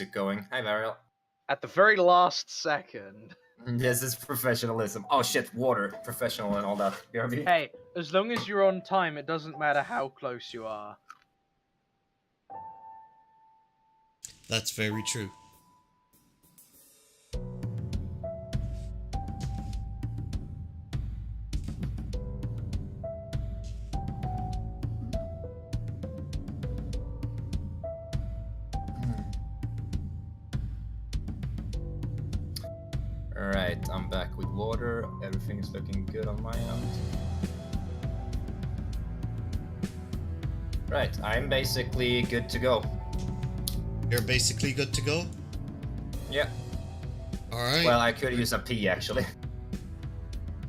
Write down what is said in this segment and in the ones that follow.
music going. Hi, Varial. At the very last second. This is professionalism. Oh shit, water, professional and all that. BRB. Hey, as long as you're on time, it doesn't matter how close you are. That's very true. Alright, I'm back with water. Everything is looking good on my end. Right, I'm basically good to go. You're basically good to go? Yeah. Alright. Well, I could use a pee actually.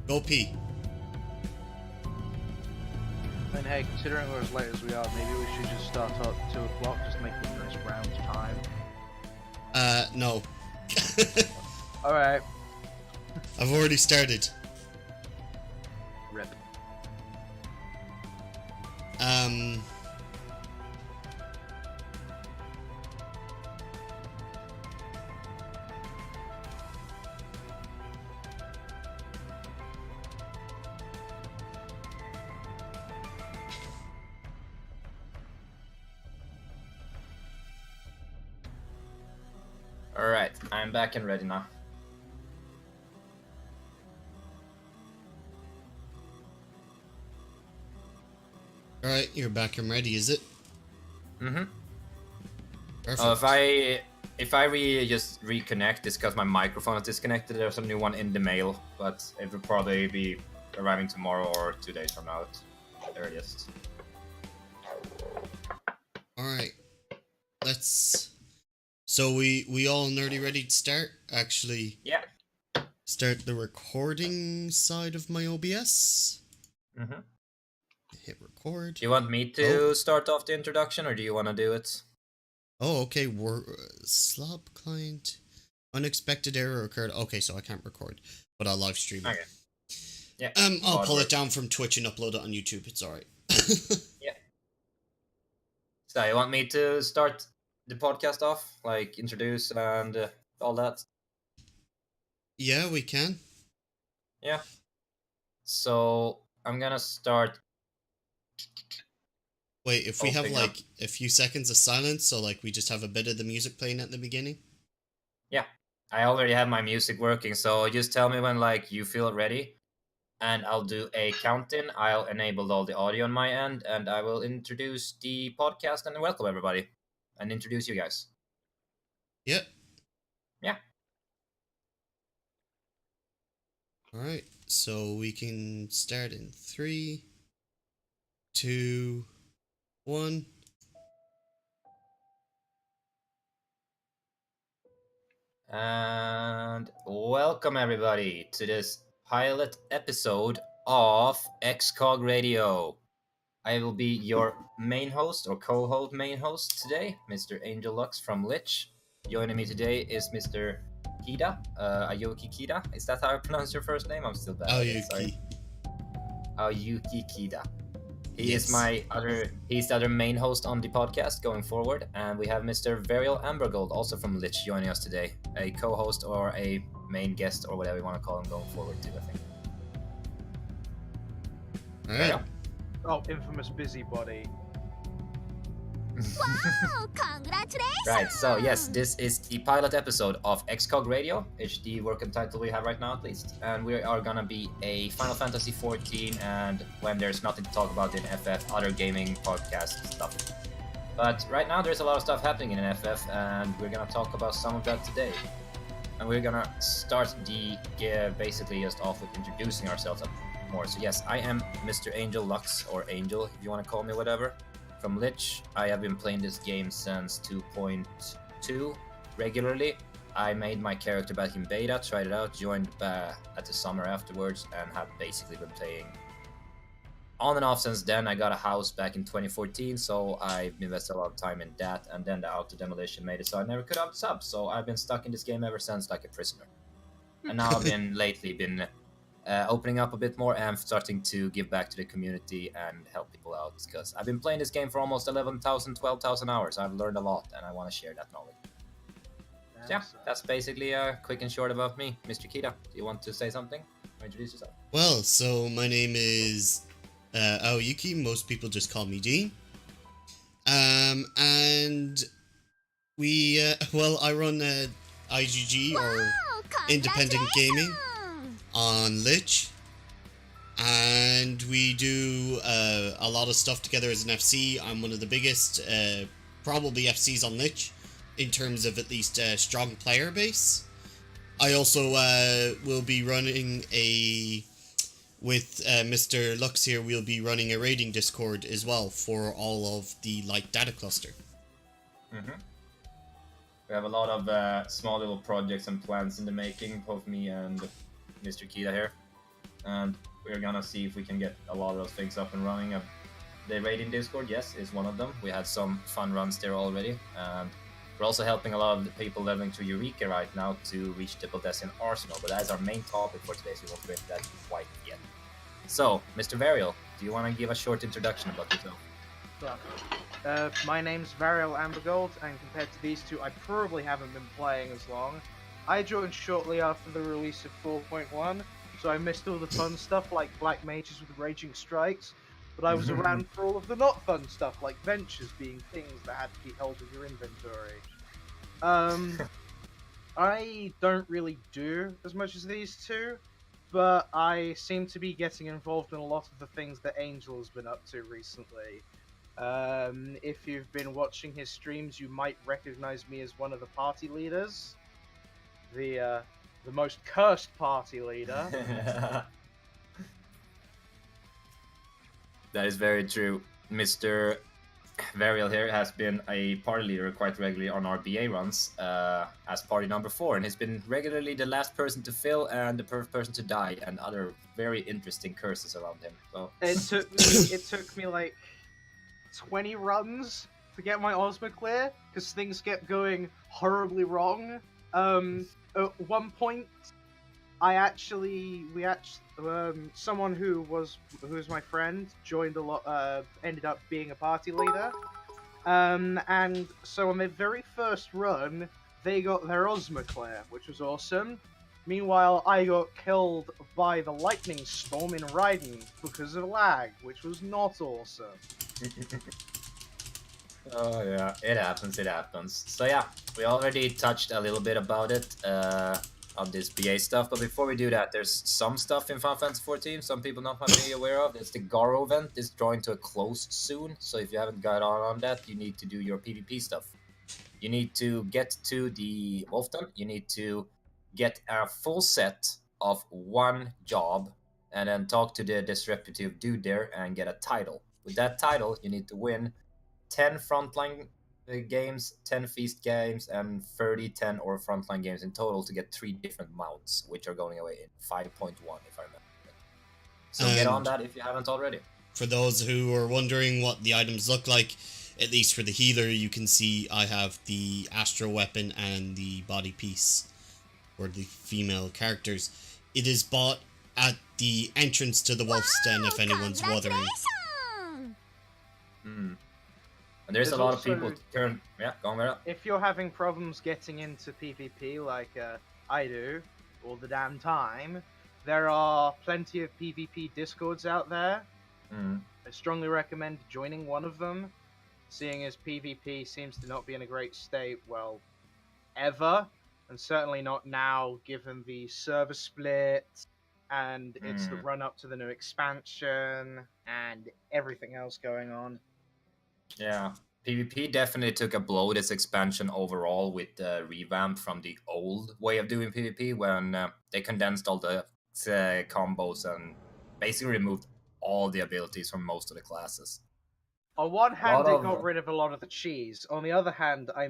Go pee. And hey, considering we're as late as we are, maybe we should just start up 2 o'clock, just make the first round time. No. Alright. I've already started. Rip. Alright, I'm back and ready now. Alright, you're back and ready, is it? Mm-hmm. Perfect. If I just reconnect, it's because my microphone is disconnected. There's a new one in the mail, but it will probably be arriving tomorrow or 2 days from now at the earliest. Alright. Let's... So we all nerdy ready to start? Actually... Yeah. Start the recording side of my OBS. Mm-hmm. Hit record. Do you want me to start off the introduction, or do you want to do it? Oh, okay. Slob client. Unexpected error occurred. Okay, so I can't record, but I'll live stream it. Okay. Yeah. I'll pull it down from Twitch and upload it on YouTube. It's alright. Yeah. So you want me to start the podcast off, like introduce and all that? Yeah, we can. Yeah. So I'm gonna start. Wait, if we have opening up. like a few seconds of silence, so like we just have a bit of the music playing at the beginning. Yeah, I already have my music working, so just tell me when like you feel ready, and I'll do a count-in. I'll enable all the audio on my end, and I will introduce the podcast and welcome everybody, and introduce you guys. Yep. Yeah. Alright, so we can start in 3, 2, 1. And welcome everybody to this pilot episode of Excog Radio. I will be your main host or co-host main host today, Mr. Angel Lux from Lich. Joining me today is Mr. Kida, Aoki Kida. Is that how I pronounce your first name? I'm still bad. Aoki. Aoki Kida. Yes. He's the other main host on the podcast going forward, and we have Mr. Varial Ambergold, also from Lich, joining us today, a co-host or a main guest or whatever you want to call him going forward too, I think. Alright. Oh, infamous busybody. Wow, congratulations! Right, so yes, this is the pilot episode of Excog Radio. It's the working title we have right now at least. And we are gonna be a Final Fantasy 14 and when there's nothing to talk about in FF, other gaming podcast stuff. But right now there's a lot of stuff happening in FF and we're gonna talk about some of that today. And we're gonna start the basically just off with introducing ourselves more. So yes, I am Mr. Angel Lux, or Angel if you want to call me whatever. From Lich. I have been playing this game since 2.2 regularly. I made my character back in beta, tried it out, joined at the summer afterwards, and have basically been playing on and off since then. I got a house back in 2014, so I've invested a lot of time in that, and then the auto demolition made it so I never could up sub, so I've been stuck in this game ever since like a prisoner. And now I've been opening up a bit more and starting to give back to the community and help people out, because I've been playing this game for almost 11,000, 12,000 hours. I've learned a lot and I want to share that knowledge. yeah, that's basically quick and short about me. Mr. Kita, do you want to say something or introduce yourself? Well, so my name is Aoyuki. Most people just call me Dean. And we, well, I run IGG or Independent Gaming on Lich, and we do a lot of stuff together as an FC. I'm one of the biggest, probably FCs on Lich in terms of at least strong player base. I also will be running with Mr. Lux here, we'll be running a raiding Discord as well for all of the light data cluster. Mm-hmm. We have a lot of small little projects and plans in the making, both me and Mr. Kita here. And we're gonna see if we can get a lot of those things up and running. The raiding Discord, yes, is one of them. We had some fun runs there already. And we're also helping a lot of the people leveling through Eureka right now to reach Triple Destiny Arsenal. But that's our main topic for today, so we won't get that quite yet. So, Mr. Varial, do you want to give a short introduction about yourself? My name's Varial Ambergold, and compared to these two, I probably haven't been playing as long. I joined shortly after the release of 4.1, so I missed all the fun stuff like Black Mages with Raging Strikes, but I was around for all of the not fun stuff like Ventures being things that had to be held in your inventory. I don't really do as much as these two, but I seem to be getting involved in a lot of the things that Angel has been up to recently. If you've been watching his streams, you might recognize me as one of the party leaders. The most cursed party leader. That is very true. Mr. Varial here has been a party leader quite regularly on our BA runs as party number 4, and he's been regularly the last person to fill and the first person to die, and other very interesting curses around him. So it took me like 20 runs to get my Ozma clear because things kept going horribly wrong. At one point, someone who was my friend joined ended up being a party leader, and so on their very first run, they got their Ozma clear, which was awesome. Meanwhile, I got killed by the lightning storm in Raido because of lag, which was not awesome. Oh yeah, it happens. So yeah, we already touched a little bit about it, on this BA stuff, but before we do that, there's some stuff in Final Fantasy 14 some people not might be aware of. It's the Garo event is drawing to a close soon, so if you haven't got on that, you need to do your PvP stuff. You need to get to the Wolfton, you need to get a full set of one job, and then talk to the disreputable dude there and get a title. With that title, you need to win 10 frontline games, 10 feast games, and 30 10 or frontline games in total to get 3 different mounts, which are going away in 5.1 if I remember. So get on that if you haven't already. For those who are wondering what the items look like, at least for the healer, you can see I have the Astro Weapon and the body piece for the female characters. It is bought at the entrance to the Wolf's Den if anyone's wondering. And there's a lot of people go on there. If you're having problems getting into PvP like I do all the damn time, there are plenty of PvP discords out there. I strongly recommend joining one of them, seeing as PvP seems to not be in a great state, well, ever, and certainly not now given the server split and it's the run up to the new expansion and everything else going on. Yeah, PvP definitely took a blow this expansion overall with the revamp from the old way of doing PvP when they condensed all the combos and basically removed all the abilities from most of the classes. On one hand, it got rid of a lot of the cheese. On the other hand, I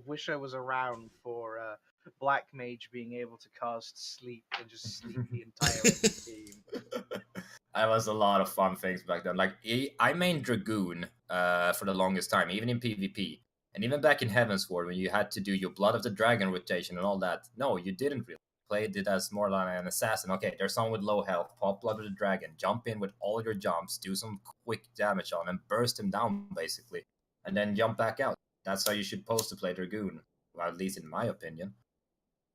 wish I was around for Black Mage being able to cast Sleep and just sleep the entire team. That was a lot of fun things back then. Like, I mained Dragoon for the longest time, even in PvP. And even back in Heavensward, when you had to do your Blood of the Dragon rotation and all that. No, you didn't really. Played it as more like an assassin. Okay, there's someone with low health, pop Blood of the Dragon, jump in with all your jumps, do some quick damage on him, burst him down, basically. And then jump back out. That's how you should supposed to play Dragoon at least in my opinion.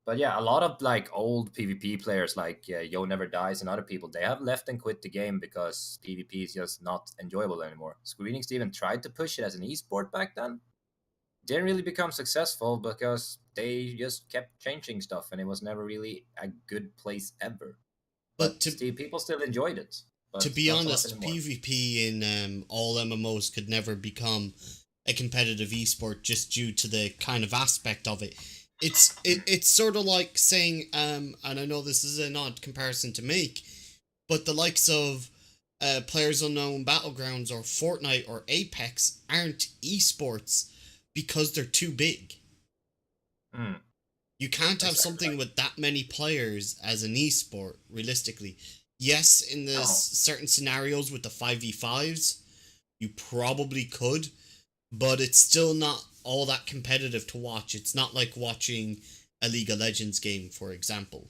But yeah, a lot of like old PvP players like Yo Never Dies and other people, they have left and quit the game because PvP is just not enjoyable anymore. Square Enix even tried to push it as an esport back then. Didn't really become successful because they just kept changing stuff and it was never really a good place ever. But people still enjoyed it. But to be honest, PvP in all MMOs could never become a competitive esport just due to the kind of aspect of it. It's sort of like saying, and I know this is an odd comparison to make, but the likes of PlayerUnknown Battlegrounds or Fortnite or Apex aren't esports because they're too big. You can't have something with that many players as an esport, realistically. Yes, in the certain scenarios with the 5v5s, you probably could, but it's still not all that competitive to watch. It's not like watching a League of Legends game, for example.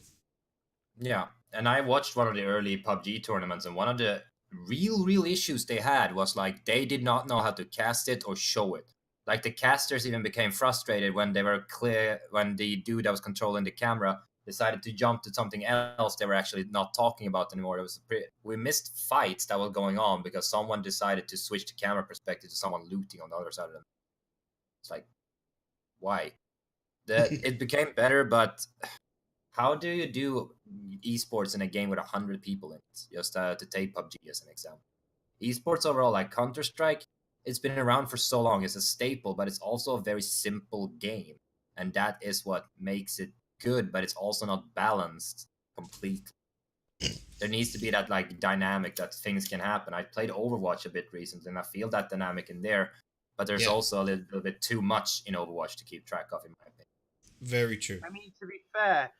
Yeah, and I watched one of the early PUBG tournaments, and one of the real issues they had was like they did not know how to cast it or show it. Like the casters even became frustrated when they were when the dude that was controlling the camera decided to jump to something else they were actually not talking about anymore. We missed fights that were going on because someone decided to switch the camera perspective to someone looting on the other side of them. It's like, why? It became better, but how do you do esports in a game with 100 people in it? Just to take PUBG as an example. Esports overall, like Counter-Strike, it's been around for so long. It's a staple, but it's also a very simple game. And that is what makes it good, but it's also not balanced completely. There needs to be that like dynamic that things can happen. I played Overwatch a bit recently, and I feel that dynamic in there. But there's also a little bit too much in Overwatch to keep track of, in my opinion. Very true. I mean, to be fair,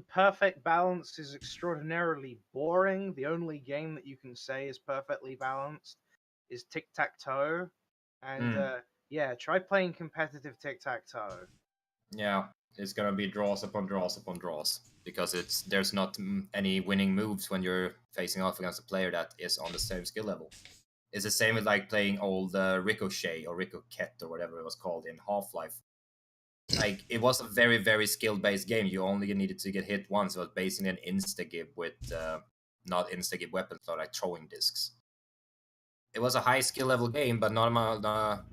perfect balance is extraordinarily boring. The only game that you can say is perfectly balanced is tic-tac-toe. And yeah, try playing competitive tic-tac-toe. Yeah, it's gonna be draws upon draws upon draws because there's not any winning moves when you're facing off against a player that is on the same skill level. It's the same with like playing old Ricochet or Ricochet or whatever it was called in Half-Life. Like it was a very skill-based game. You only needed to get hit once. It was basically an insta-gib with not insta-gib weapons, but like throwing discs. It was a high skill level game, but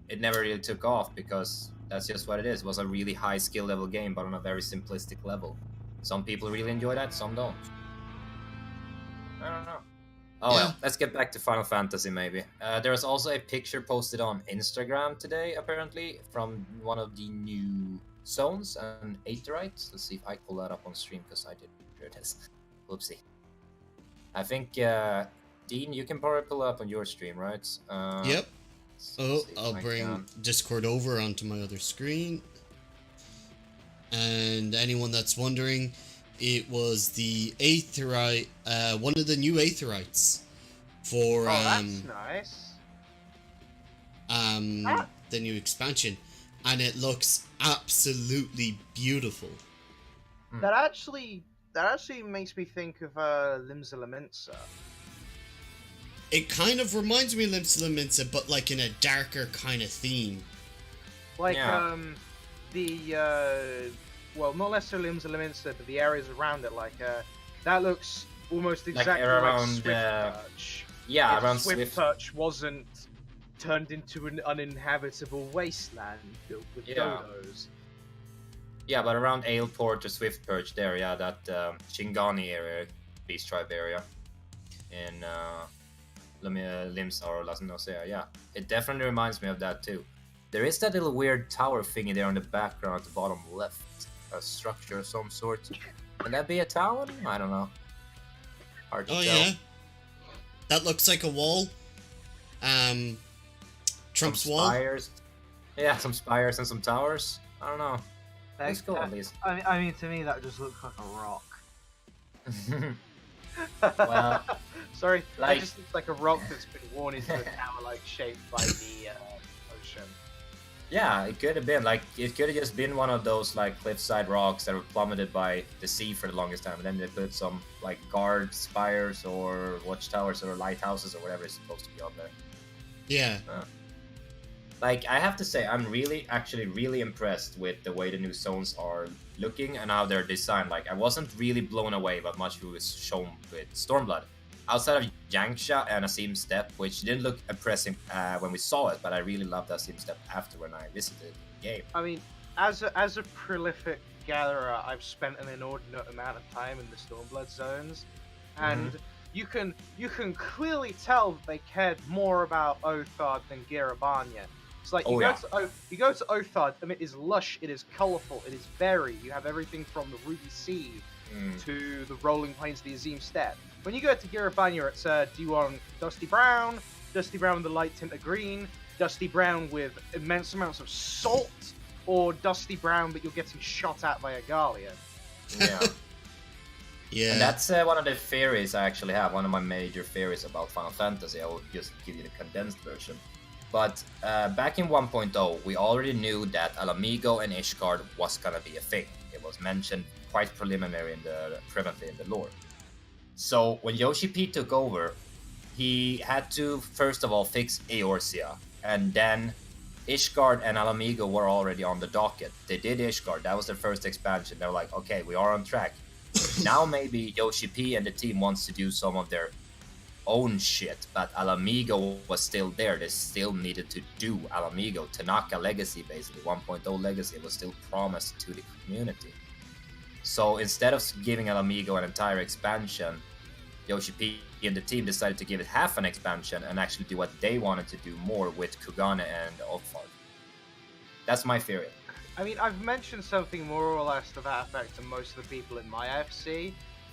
it never really took off because that's just what it is. It was a really high skill level game, but on a very simplistic level. Some people really enjoy that, some don't. I don't know. Oh well, let's get back to Final Fantasy maybe. There's also a picture posted on Instagram today, apparently, from one of the new zones, an Aetheryte. Let's see if I pull that up on stream, because I didn't. Here it is. Whoopsie. I think, Dean, you can probably pull it up on your stream, right? Yep. I'll bring Discord over onto my other screen. And anyone that's wondering, it was the Aetheryte, one of the new Aetherytes for that's nice. The new expansion, and it looks absolutely beautiful. That actually makes me think of Limsa Lominsa. It kind of reminds me of Limsa Lominsa, but like in a darker kind of theme. Like well, not necessarily Limsa Lominsa, but the areas around it, like that looks almost exactly like Swift Perch. Yeah, if around Swift Perch wasn't turned into an uninhabitable wasteland filled with dodos. Yeah, but around Aleport or Swift Perch there, yeah, that Shingani area, Beast Tribe area, in Limsa or Las Nosea, yeah. It definitely reminds me of that too. There is that little weird tower thingy there in the background at the bottom left. A structure of some sort. Can that be a town? I don't know. Hard to tell. Yeah. That looks like a wall. Trump's some wall. Spires. Yeah, some spires and some towers. I don't know. Let's go at least. I mean, to me, that just looks like a rock. Well, sorry, that just looks like a rock that's been worn into a tower-like shape by the ocean. Yeah, it could have been like it could have just been one of those like cliffside rocks that were plummeted by the sea for the longest time, and then they put some like guard spires or watchtowers or lighthouses or whatever is supposed to be on there. Yeah. Like, I have to say, I'm actually really impressed with the way the new zones are looking and how they're designed. Like, I wasn't really blown away by much who was shown with Stormblood. Outside of Yangsha and Asim Step, which didn't look impressive when we saw it, but I really loved Asim Step after when I visited the game. I mean, as a prolific gatherer, I've spent an inordinate amount of time in the Stormblood zones, and you can clearly tell that they cared more about Othard than Girabanya. It's like you go to Othard, and it is lush, it is colourful, it is varied. You have everything from the Ruby Sea to the rolling plains of the Azim Steppe. When you go to Girabanya, it's do you want Dusty Brown with the light tint of green, Dusty Brown with immense amounts of salt, or Dusty Brown but you're getting shot at by a Gallia? Yeah. Yeah. And that's one of the theories I actually have, one of my major theories about Final Fantasy. I will just give you the condensed version. But back in 1.0, we already knew that Alamigo and Ishgard was gonna be a thing. It was mentioned quite preliminary privately in the lore. So when Yoshi P took over, he had to first of all fix Eorzea, and then Ishgard and Alamigo were already on the docket. They did Ishgard, that was their first expansion. They were like, okay, we are on track. Now maybe Yoshi P and the team wants to do some of their own shit, but Alamigo was still there. They still needed to do Alamigo. Tanaka Legacy, basically, 1.0 Legacy, was still promised to the community. So instead of giving Alamigo an entire expansion, Yoshi P and the team decided to give it half an expansion and actually do what they wanted to do more with Kugane and Othard. That's my theory. I mean, I've mentioned something more or less to that effect to most of the people in my FC,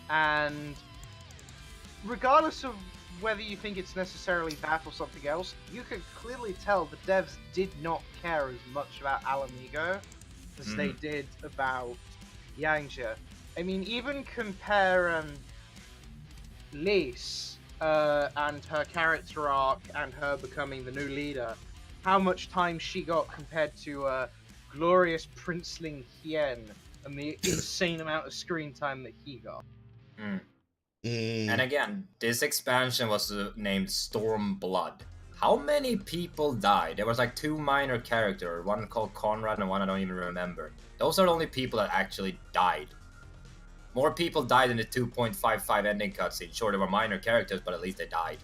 and regardless of whether you think it's necessarily that or something else, you can clearly tell the devs did not care as much about Alamigo as they did about Yangsha. I mean, even compare Lise and her character arc and her becoming the new leader, how much time she got compared to glorious Princeling Hien and the insane amount of screen time that he got. And again, this expansion was named Stormblood. How many people died? There was like 2 minor characters, one called Conrad and one I don't even remember. Those are the only people that actually died. More people died in the 2.55 ending cutscene. Sure, there were minor characters, but at least they died.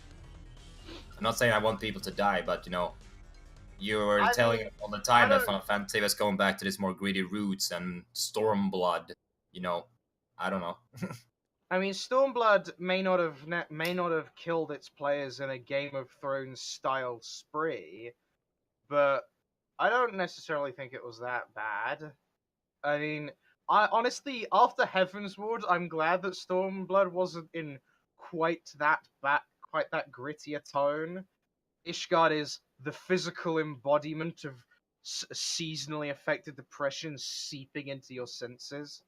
I'm not saying I want people to die, but you know, you're telling me all the time that Final Fantasy was going back to this more greedy roots and Stormblood. You know, I don't know. I mean, Stormblood may not have killed its players in a Game of Thrones style spree, but I don't necessarily think it was that bad. I mean, I honestly, after Heavensward, I'm glad that Stormblood wasn't in quite that grittier tone. Ishgard is the physical embodiment of seasonally affected depression seeping into your senses.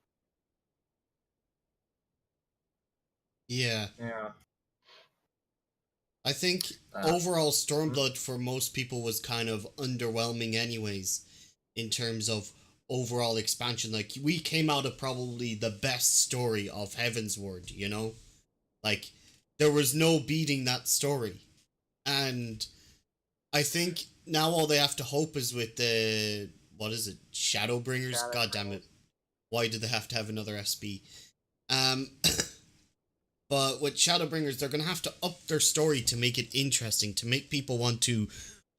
Yeah. Yeah. I think overall Stormblood for most people was kind of underwhelming anyways, in terms of overall expansion. Like, we came out of probably the best story of Heavensward, you know? Like, there was no beating that story. And I think now all they have to hope is with the, what is it, Shadowbringers? God damn it. Why did they have to have another SB? But with Shadowbringers, they're going to have to up their story to make it interesting, to make people want to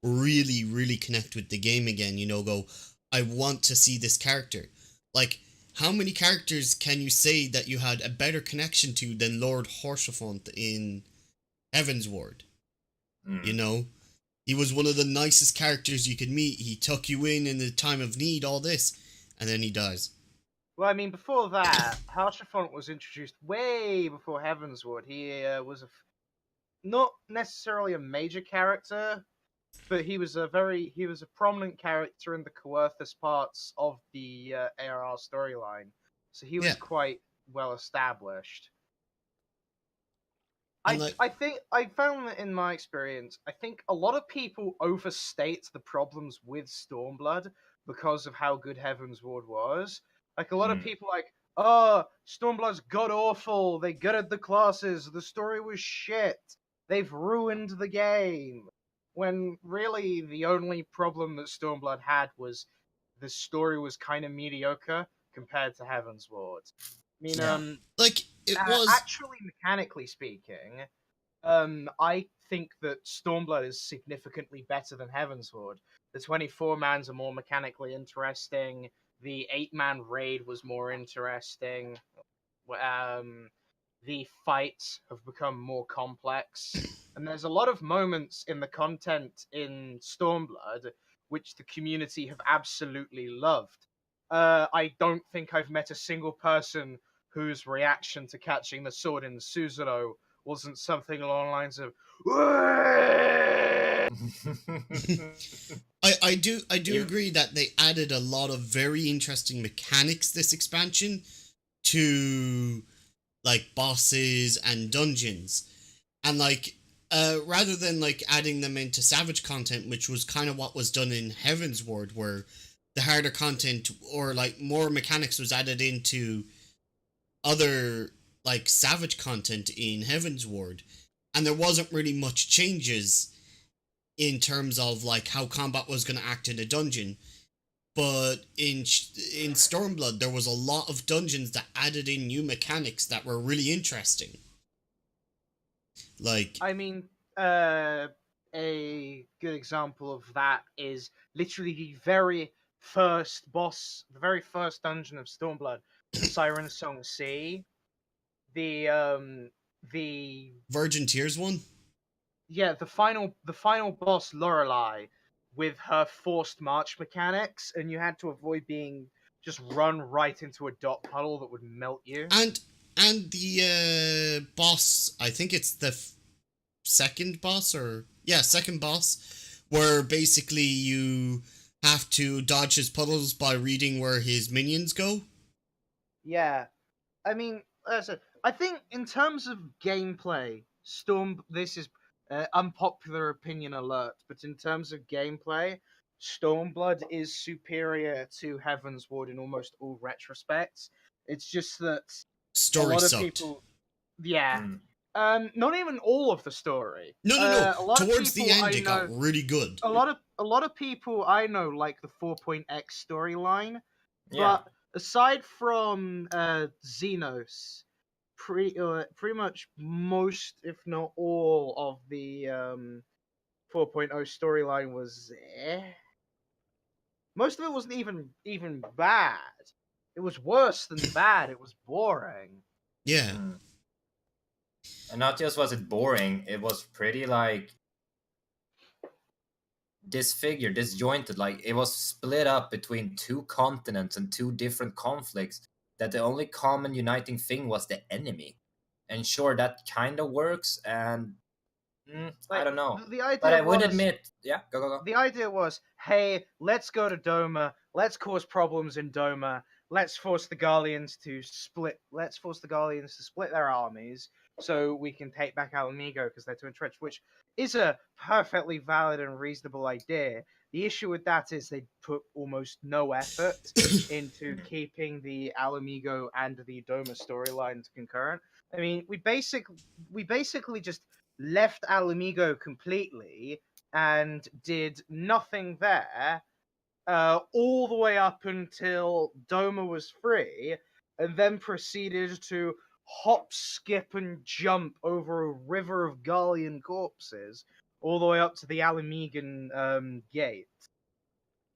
really, really connect with the game again. You know, go, I want to see this character. Like, how many characters can you say that you had a better connection to than Lord Horsefont in Heavensward? You know? He was one of the nicest characters you could meet. He took you in the time of need, all this, and then he dies. Well, I mean, before that, Harshaphont was introduced way before Heavensward. He was not necessarily a major character, but he was a prominent character in the Coerthus parts of the ARR storyline. So he was quite well established. I think I found that in my experience, I think a lot of people overstate the problems with Stormblood because of how good Heavensward was. Like, a lot of people like, oh, Stormblood's god-awful, they gutted the classes, the story was shit, they've ruined the game. when really the only problem that Stormblood had was the story was kind of mediocre compared to Heaven's Ward. I mean, Yeah. Like, it was... actually, mechanically speaking, I think that Stormblood is significantly better than Heaven's Ward. The 24-mans are more mechanically interesting. The 8-man raid was more interesting. The fights have become more complex. And there's a lot of moments in the content in Stormblood which the community have absolutely loved. I don't think I've met a single person whose reaction to catching the sword in Suzuno wasn't something along the lines of I do agree that they added a lot of very interesting mechanics this expansion to like bosses and dungeons, and like rather than like adding them into Savage content, which was kind of what was done in Heaven's Ward, where the harder content or like more mechanics was added into other like Savage content in Heaven's Ward, and there wasn't really much changes in terms of like how combat was going to act in a dungeon. But in Stormblood, there was a lot of dungeons that added in new mechanics that were really interesting. Like, I mean, a good example of that is literally the very first boss, the very first dungeon of Stormblood, Siren Song C. The Virgin Tears one? Yeah, the final boss, Lorelei, with her forced march mechanics, and you had to avoid being just run right into a dot puddle that would melt you. And the boss, I think it's the second boss, second boss, where basically you have to dodge his puddles by reading where his minions go. Yeah, I mean, I think in terms of gameplay, this is unpopular opinion alert, but in terms of gameplay, Stormblood is superior to Heaven's Ward in almost all retrospects. It's just that story a lot of sucked. people, yeah, not even all of the story. No. A lot Towards of the people end, it got really good. A lot of people I know like the 4.x storyline, Yeah. but aside from Xenos, pretty much most, if not all, of the 4.0 storyline was most of it wasn't even bad. It was worse than bad. It was boring. Yeah. And not just was it boring, it was pretty like disfigured, disjointed. Like it was split up between two continents and two different conflicts, that the only common uniting thing was the enemy. And sure, that kind of works, and I don't know. The idea but I would was, admit, yeah, go. The idea was, hey, let's go to Doma, let's cause problems in Doma, let's force the Garleans to split their armies so we can take back Alamigo because they're too entrenched, which is a perfectly valid and reasonable idea. The issue with that is they put almost no effort into keeping the Alamigo and the Doma storylines concurrent. I mean, we basically just left Alamigo completely and did nothing there all the way up until Doma was free, and then proceeded to hop, skip, and jump over a river of Garlean corpses all the way up to the Alamigan gate.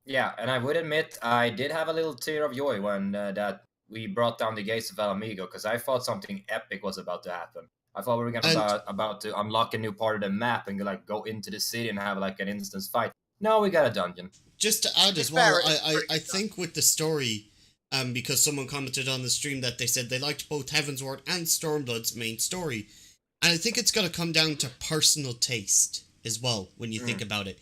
Yeah, and I would admit I did have a little tear of joy when that we brought down the gates of Alamigo, because I thought something epic was about to happen. I thought we were about to unlock a new part of the map and like go into the city and have like an instance fight. No, we got a dungeon. Just to add as well, I think with the story, because someone commented on the stream that they said they liked both Heaven's Ward and Stormblood's main story, and I think it's got to come down to personal taste as well when you think about it.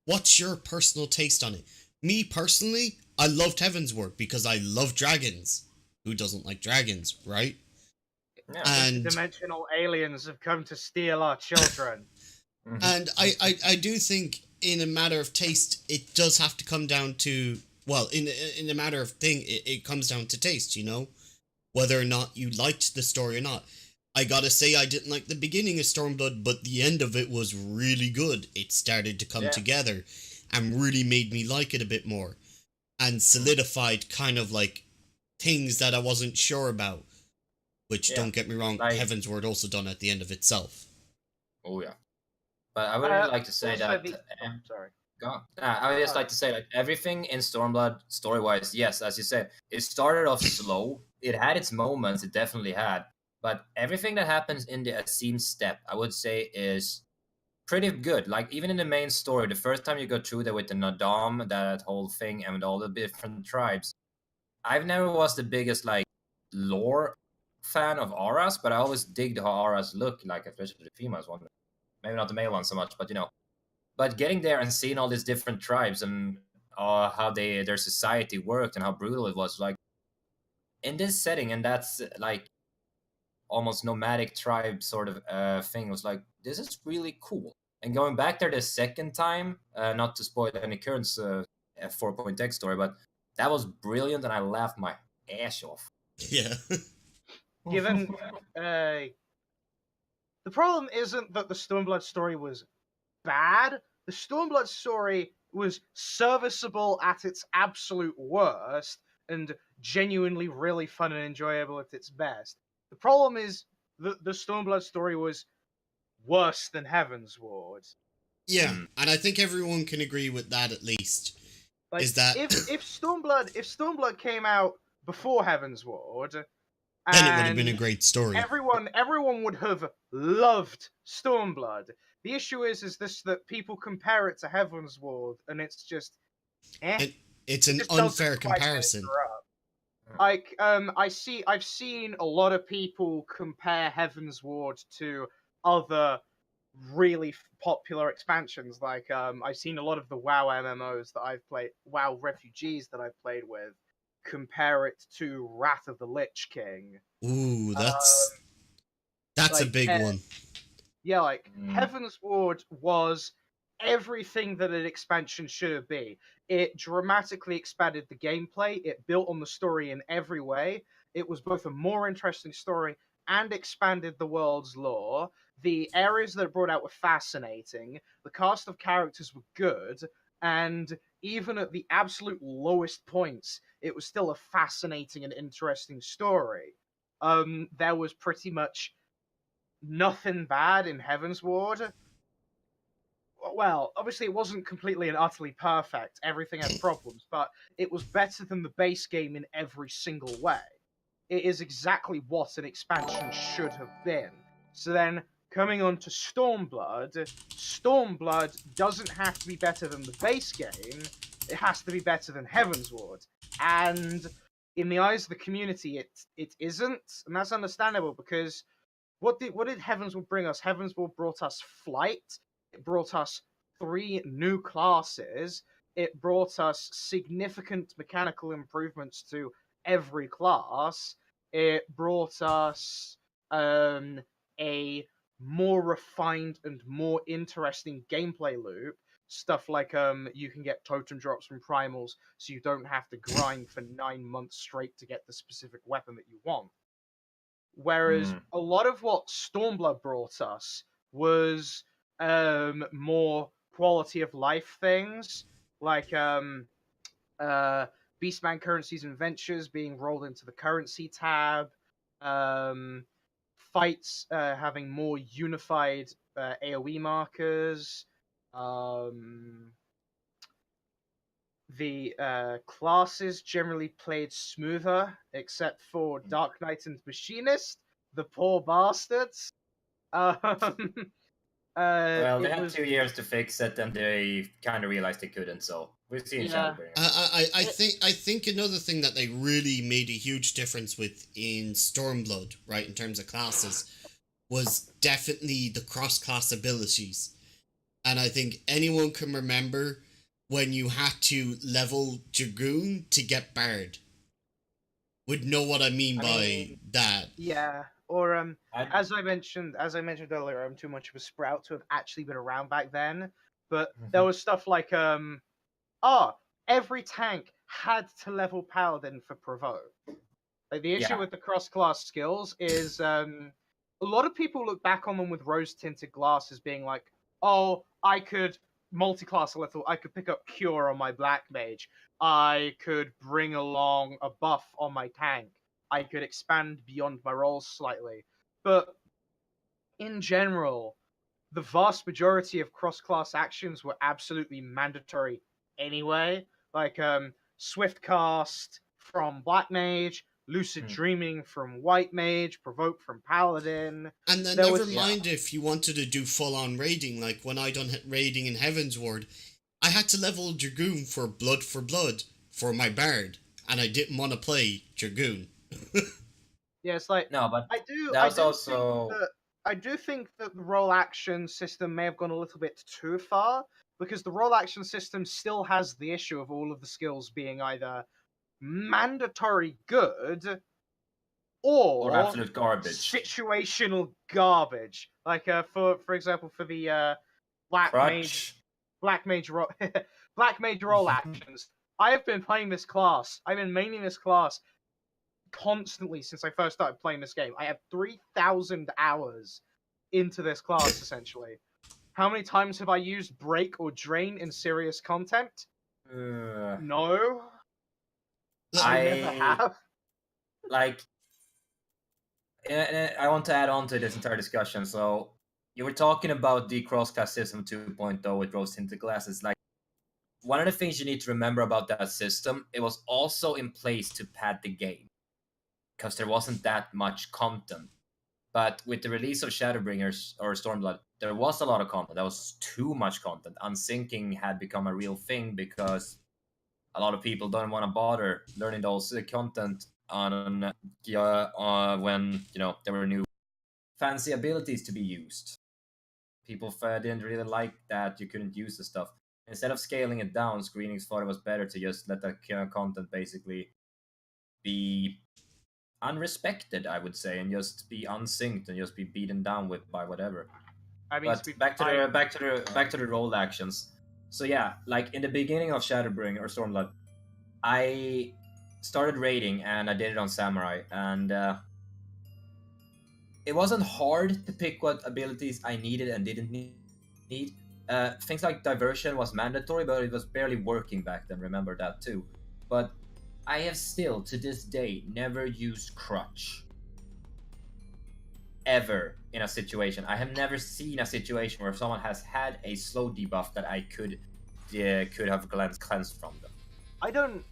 What's your personal taste on it? Me personally, I loved Heaven's Ward because I love dragons. Who doesn't like dragons, right? Yeah. And dimensional aliens have come to steal our children. And I do think in a matter of taste, it does have to come down to, well, in a matter of thing, it comes down to taste, you know? Whether or not you liked the story or not. I gotta say, I didn't like the beginning of Stormblood, but the end of it was really good. It started to come together and really made me like it a bit more. And solidified kind of like things that I wasn't sure about. Which, don't get me wrong, like, Heaven's Word also done at the end of itself. Oh yeah, but I would really like to say that. Sorry. I would just like to say that everything in Stormblood, story-wise, yes, as you said, it started off slow. It had its moments, it definitely had, but everything that happens in the Ffxiv step, I would say, is pretty good. Like, even in the main story, the first time you go through there with the Nadam, that whole thing, and with all the different tribes, I've never was the biggest, like, lore fan of auras, but I always dig how auras look, like, especially the females one. Maybe not the male one so much, but, But getting there and seeing all these different tribes and how their society worked and how brutal it was, like, in this setting, and that's, like, almost nomadic tribe sort of thing, was like, this is really cool. And going back there the second time, not to spoil any current 4.x story, but that was brilliant, and I laughed my ass off. Yeah. Given the problem isn't that the Stormblood story was bad. The Stormblood story was serviceable at its absolute worst and genuinely really fun and enjoyable at its best. The problem is that the Stormblood story was worse than Heaven's Ward. Yeah, and I think everyone can agree with that at least. Like, is that if Stormblood came out before Heaven's Ward, then it would have been a and great story. everyone would have loved Stormblood. The issue is this, that people compare it to Heaven's Ward, and it's just, it's an unfair comparison. Like, I've seen a lot of people compare Heaven's Ward to other really popular expansions. Like, I've seen a lot of the WoW MMOs that I've played, WoW refugees that I've played with, compare it to Wrath of the Lich King. Ooh, that's like, a big one. Yeah, like, Heaven's Ward was everything that an expansion should be. It dramatically expanded the gameplay, it built on the story in every way, it was both a more interesting story and expanded the world's lore. The areas that it brought out were fascinating, the cast of characters were good, and even at the absolute lowest points, it was still a fascinating and interesting story. There was pretty much nothing bad in Heaven's Ward. Well, obviously it wasn't completely and utterly perfect. Everything had problems, but it was better than the base game in every single way. It is exactly what an expansion should have been. So then, coming on to Stormblood, Stormblood doesn't have to be better than the base game, it has to be better than Heaven's Ward. And in the eyes of the community, it isn't, and that's understandable because what did Heaven's Ward bring us? Heaven's Ward brought us Flight. It brought us 3 new classes. It brought us significant mechanical improvements to every class. It brought us a more refined and more interesting gameplay loop. Stuff like you can get totem drops from primals, so you don't have to grind for 9 months straight to get the specific weapon that you want. Whereas a lot of what Stormblood brought us was more quality of life things, like Beastman currencies and ventures being rolled into the currency tab, fights having more unified AoE markers, the classes generally played smoother, except for Dark Knight and Machinist, the poor bastards. Well, they had 2 years to fix it, and they kind of realized they couldn't. So we've seen Shadowbringers. I think another thing that they really made a huge difference with in Stormblood, right, in terms of classes, was definitely the cross-class abilities. And I think anyone can remember when you had to level Dragoon to get Bard. Would know what I mean by that. Yeah. Or as I mentioned earlier, I'm too much of a sprout to have actually been around back then. But there was stuff like every tank had to level Paladin for Provoke. Like, the issue with the cross-class skills is a lot of people look back on them with rose-tinted glasses, being like, "Oh, I could multi-class a little. I could pick up Cure on my Black Mage. I could bring along a buff on my tank. I could expand beyond my roles slightly." But in general, the vast majority of cross-class actions were absolutely mandatory anyway. Like Swift Cast from Black Mage, Lucid Dreaming from White Mage, Provoke from Paladin. And then never mind if you wanted to do full-on raiding, like when I done raiding in Heaven's Ward, I had to level Dragoon for Blood for my Bard, and I didn't want to play Dragoon. Yeah, it's like no, but I do think that the role action system may have gone a little bit too far, because the role action system still has the issue of all of the skills being either mandatory good or absolute garbage. Situational garbage. Like for example, for the Black Mage role actions. I have been playing this class. I've been maining this class constantly since I first started playing this game. I have 3,000 hours into this class, essentially. How many times have I used Break or Drain in serious content? No. I never have. Like, I want to add on to this entire discussion. So, you were talking about the cross-class system 2.0 with rose-tinted glasses. Like, one of the things you need to remember about that system, it was also in place to pad the game, because there wasn't that much content. But with the release of Shadowbringers or Stormblood, there was a lot of content. That was too much content. Unsyncing had become a real thing because a lot of people don't want to bother learning those content on when there were new fancy abilities to be used. People didn't really like that you couldn't use the stuff. Instead of scaling it down, Square Enix thought it was better to just let the content basically be unrespected, I would say, and just be unsynced and just be beaten down by whatever. I mean, but back to the role actions. So yeah, like in the beginning of Shadowbring or Stormblood, I started raiding and I did it on Samurai, and it wasn't hard to pick what abilities I needed and didn't need. Things like diversion was mandatory, but it was barely working back then, remember that too. But I have still, to this day, never used Crutch. Ever in a situation. I have never seen a situation where someone has had a slow debuff that I could have cleansed from them. I don't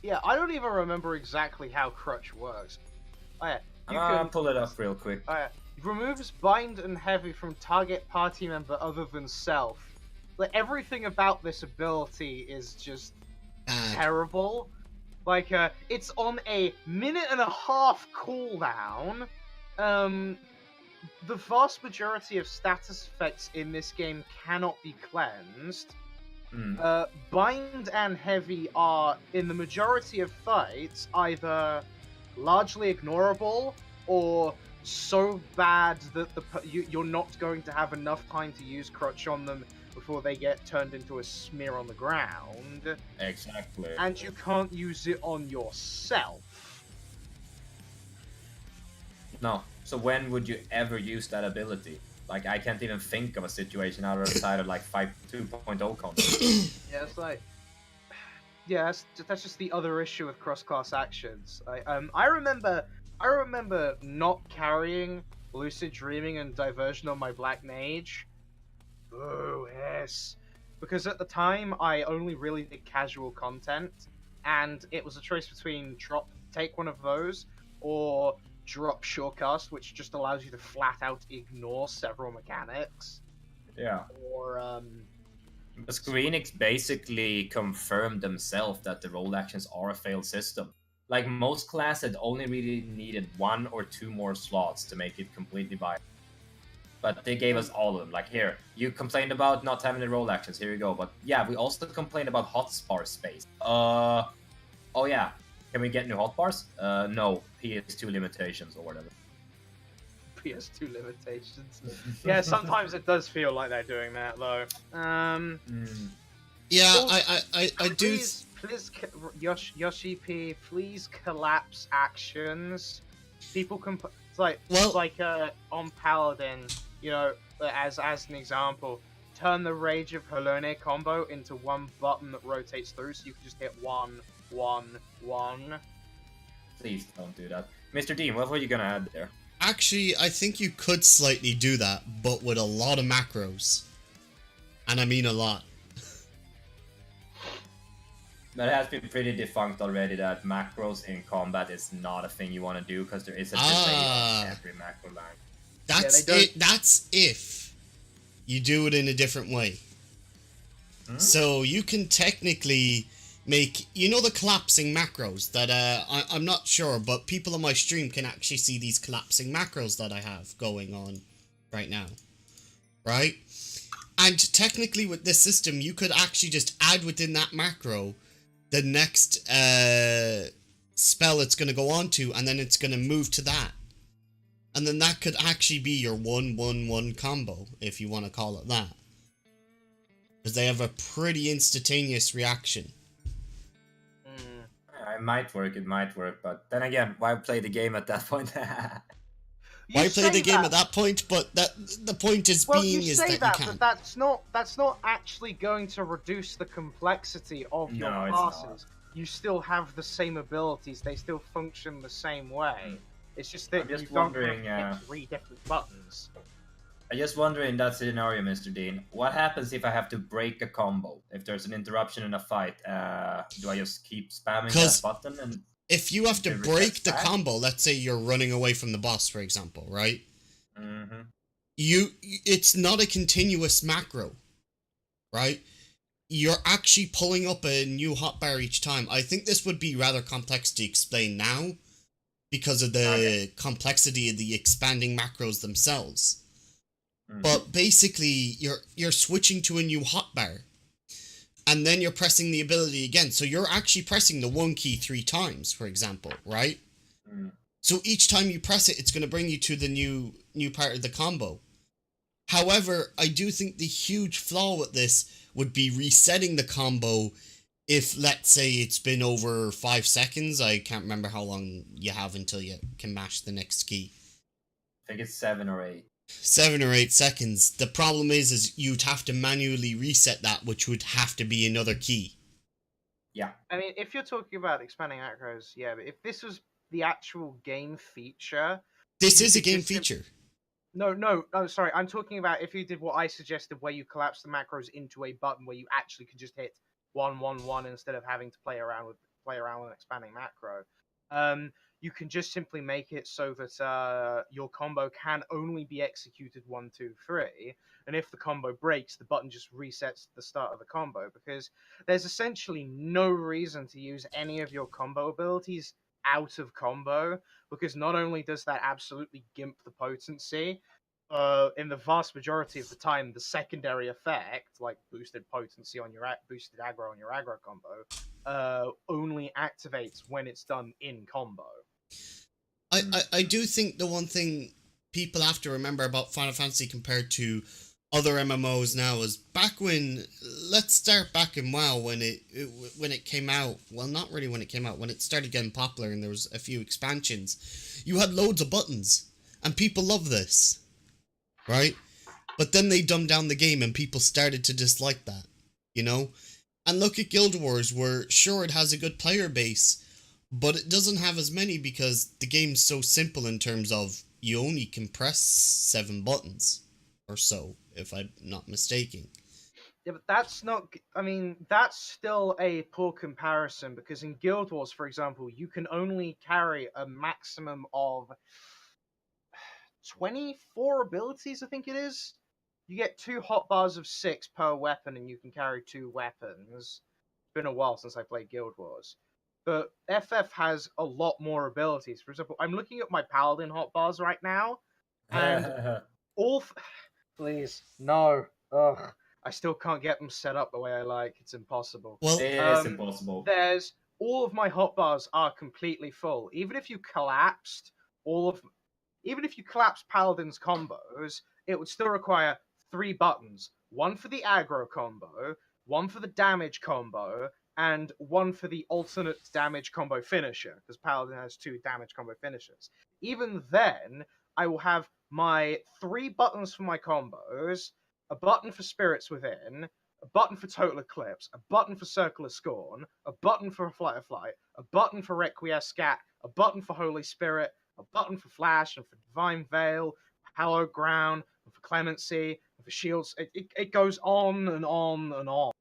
even remember exactly how Crutch works. I'll pull it up real quick. Removes bind and heavy from target party member other than self. Like, everything about this ability is just terrible. Like, it's on a 1.5-minute cooldown. The vast majority of status effects in this game cannot be cleansed. Bind and heavy are, in the majority of fights, either largely ignorable or so bad that you're not going to have enough time to use Crutch on them before they get turned into a smear on the ground. Exactly. And you can't use it on yourself. No. So when would you ever use that ability? Like, I can't even think of a situation outside of like 2.0 content. Yeah, it's like... Yeah, that's just the other issue with cross-class actions. I remember not carrying Lucid Dreaming and Diversion on my Black Mage. Oh, yes. Because at the time, I only really did casual content, and it was a choice between take one of those, or drop Surecast, which just allows you to flat-out ignore several mechanics. Yeah. Or, Square Enix basically confirmed themselves that the role actions are a failed system. Like, most classes only really needed 1 or 2 more slots to make it completely viable. But they gave us all of them. Like, here, you complained about not having the role actions, here you go. But yeah, we also complained about hotbar space. Oh yeah, can we get new hotbars? No, PS2 limitations or whatever. PS2 limitations. Yeah, sometimes it does feel like they're doing that, though. Yeah, I do... Please, Yoshi P, please collapse actions. People can. It's like on Paladin, you know, as an example, turn the Rage of Helone combo into one button that rotates through, so you can just hit 1, 1, 1. Please don't do that. Mr. Dean, what were you gonna add there? Actually, I think you could slightly do that, but with a lot of macros. And I mean a lot. But it has been pretty defunct already that macros in combat is not a thing you want to do because there is a delay on every macro line. That's it. That's if you do it in a different way. So you can technically make, you know, the collapsing macros that I'm not sure, but people on my stream can actually see these collapsing macros that I have going on right now, right? And technically with this system, you could actually just add within that macro the next spell it's going to go on to, and then it's going to move to that. And then that could actually be your 1-1-1 combo, if you want to call it that. Because they have a pretty instantaneous reaction. It might work, but then again, why play the game at that point? Why play the game at that point? But the point is well, being you is say that you can't. But that's not actually going to reduce the complexity of your classes. You still have the same abilities; they still function the same way. It's just that you don't have 3 different buttons. I just wonder in that scenario, Mr. Dean, what happens if I have to break a combo? If there's an interruption in a fight, do I just keep spamming that button? And if you have to break the combo, let's say you're running away from the boss, for example, right? It's not a continuous macro, right? You're actually pulling up a new hotbar each time. I think this would be rather complex to explain now because of the complexity of the expanding macros themselves. But basically, you're switching to a new hotbar, and then you're pressing the ability again. So you're actually pressing the 1 key 3 times, for example, right? So each time you press it, it's going to bring you to the new part of the combo. However, I do think the huge flaw with this would be resetting the combo if, let's say, it's been over 5 seconds. I can't remember how long you have until you can mash the next key. I think it's 7 or 8. 7 or 8 seconds. The problem is you'd have to manually reset that, which would have to be another key. Yeah. I mean, if you're talking about expanding macros, yeah, but if this was the actual game feature... This is a game feature. No, sorry. I'm talking about if you did what I suggested, where you collapse the macros into a button where you actually could just hit 1-1-1 instead of having to play around with an expanding macro. You can just simply make it so that your combo can only be executed 1, 2, 3, and if the combo breaks, the button just resets the start of the combo, because there's essentially no reason to use any of your combo abilities out of combo, because not only does that absolutely gimp the potency, in the vast majority of the time, the secondary effect, like boosted potency on your boosted aggro on your aggro combo, only activates when it's done in combo. I do think the one thing people have to remember about Final Fantasy compared to other MMOs now is back when, let's start back in WoW when it came out. Well, not really when it came out, when it started getting popular and there was a few expansions. You had loads of buttons and people love this, right? But then they dumbed down the game and people started to dislike that, you know? And look at Guild Wars, where sure it has a good player base, but it doesn't have as many because the game's so simple in terms of you only can press 7 buttons or so, if I'm not mistaken. Yeah, but that's not... I mean, that's still a poor comparison, because in Guild Wars, for example, you can only carry a maximum of 24 abilities, I think it is. You get 2 hotbars of 6 per weapon, and you can carry 2 weapons. It's been a while since I played Guild Wars. But FF has a lot more abilities. For example, I'm looking at my Paladin hotbars right now, and please, no. Ugh. I still can't get them set up the way I like. It's impossible. Well, it is impossible. There's... all of my hotbars are completely full. Even if you collapsed Paladin's combos, it would still require 3 buttons. 1 for the aggro combo, 1 for the damage combo, and one for the alternate damage combo finisher, because Paladin has 2 damage combo finishers. Even then, I will have my 3 buttons for my combos, a button for Spirits Within, a button for Total Eclipse, a button for Circle of Scorn, a button for Flight of Flight, a button for Requiescat, a button for Holy Spirit, a button for Flash, and for Divine Veil, Hallowed Ground, and for Clemency, and for Shields. It goes on and on and on.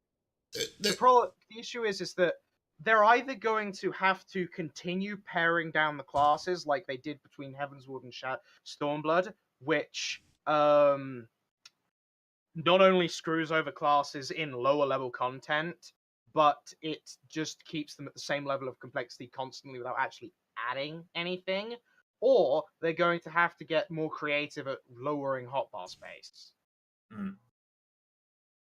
The issue is that they're either going to have to continue paring down the classes like they did between Heavensward and Stormblood, which not only screws over classes in lower level content, but it just keeps them at the same level of complexity constantly without actually adding anything, or they're going to have to get more creative at lowering hotbar space.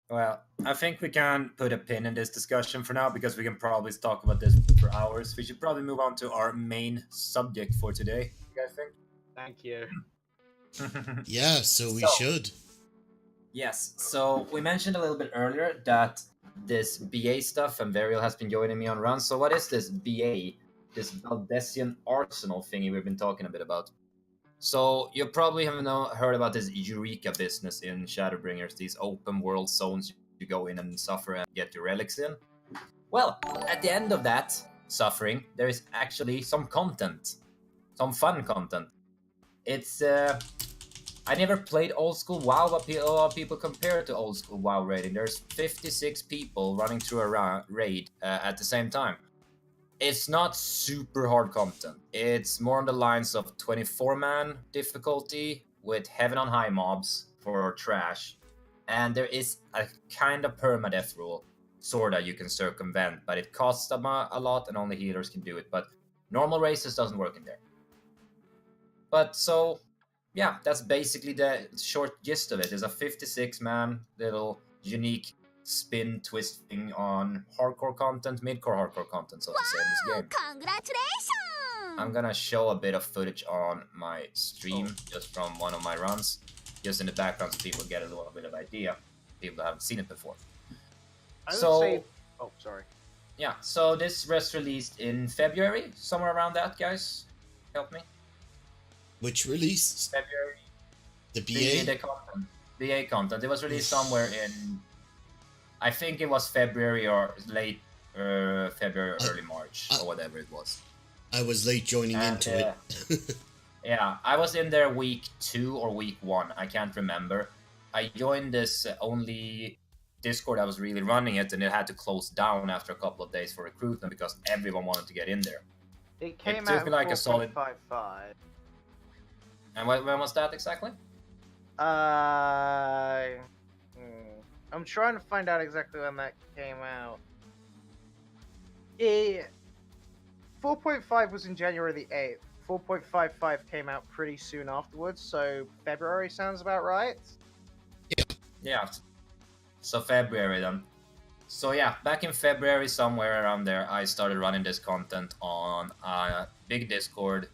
Well, I think we can put a pin in this discussion for now because we can probably talk about this for hours. We should probably move on to our main subject for today. You guys think? Thank you. Yeah, so we should. Yes, so we mentioned a little bit earlier that this BA stuff, and Varial has been joining me on runs. So what is this BA, this Valdesian Arsenal thingy we've been talking a bit about? So you probably haven't heard about this Eureka business in Shadowbringers, these open world zones you go in and suffer and get your relics in. Well, at the end of that suffering, there is actually some content, some fun content. It's I never played old school WoW, but a lot of people compare it to old school WoW raiding. There's 56 people running through a raid at the same time. It's not super hard content. It's more on the lines of 24-man difficulty with heaven on high mobs for trash. And there is a kind of permadeath rule, sorta, you can circumvent, but it costs a lot and only healers can do it. But normal races doesn't work in there. But so, yeah, that's basically the short gist of it. It's a 56-man little unique spin twist thing on hardcore content, midcore hardcore content, so to say, in this game. Congratulations! I'm gonna show a bit of footage on my stream, just from one of my runs, just in the background so people get a little bit of idea, people that haven't seen it before. Sorry. Yeah, so this was released in February, somewhere around that, guys. Help me. Which released? February. The BA? The content. BA content. It was released somewhere in, I think it was February or late February, early March, or whatever it was. I was late joining into it. Yeah, I was in there week 2 or week 1. I can't remember. I joined this only Discord. I was really running it, and it had to close down after a couple of days for recruitment because everyone wanted to get in there. It came took out me like a solid 4.55. And when was that exactly? I'm trying to find out exactly when that came out. 4.5 was in January the 8th. 4.55 came out pretty soon afterwards, so February sounds about right. Yeah. So February then. So yeah, back in February, somewhere around there, I started running this content on a big Discord.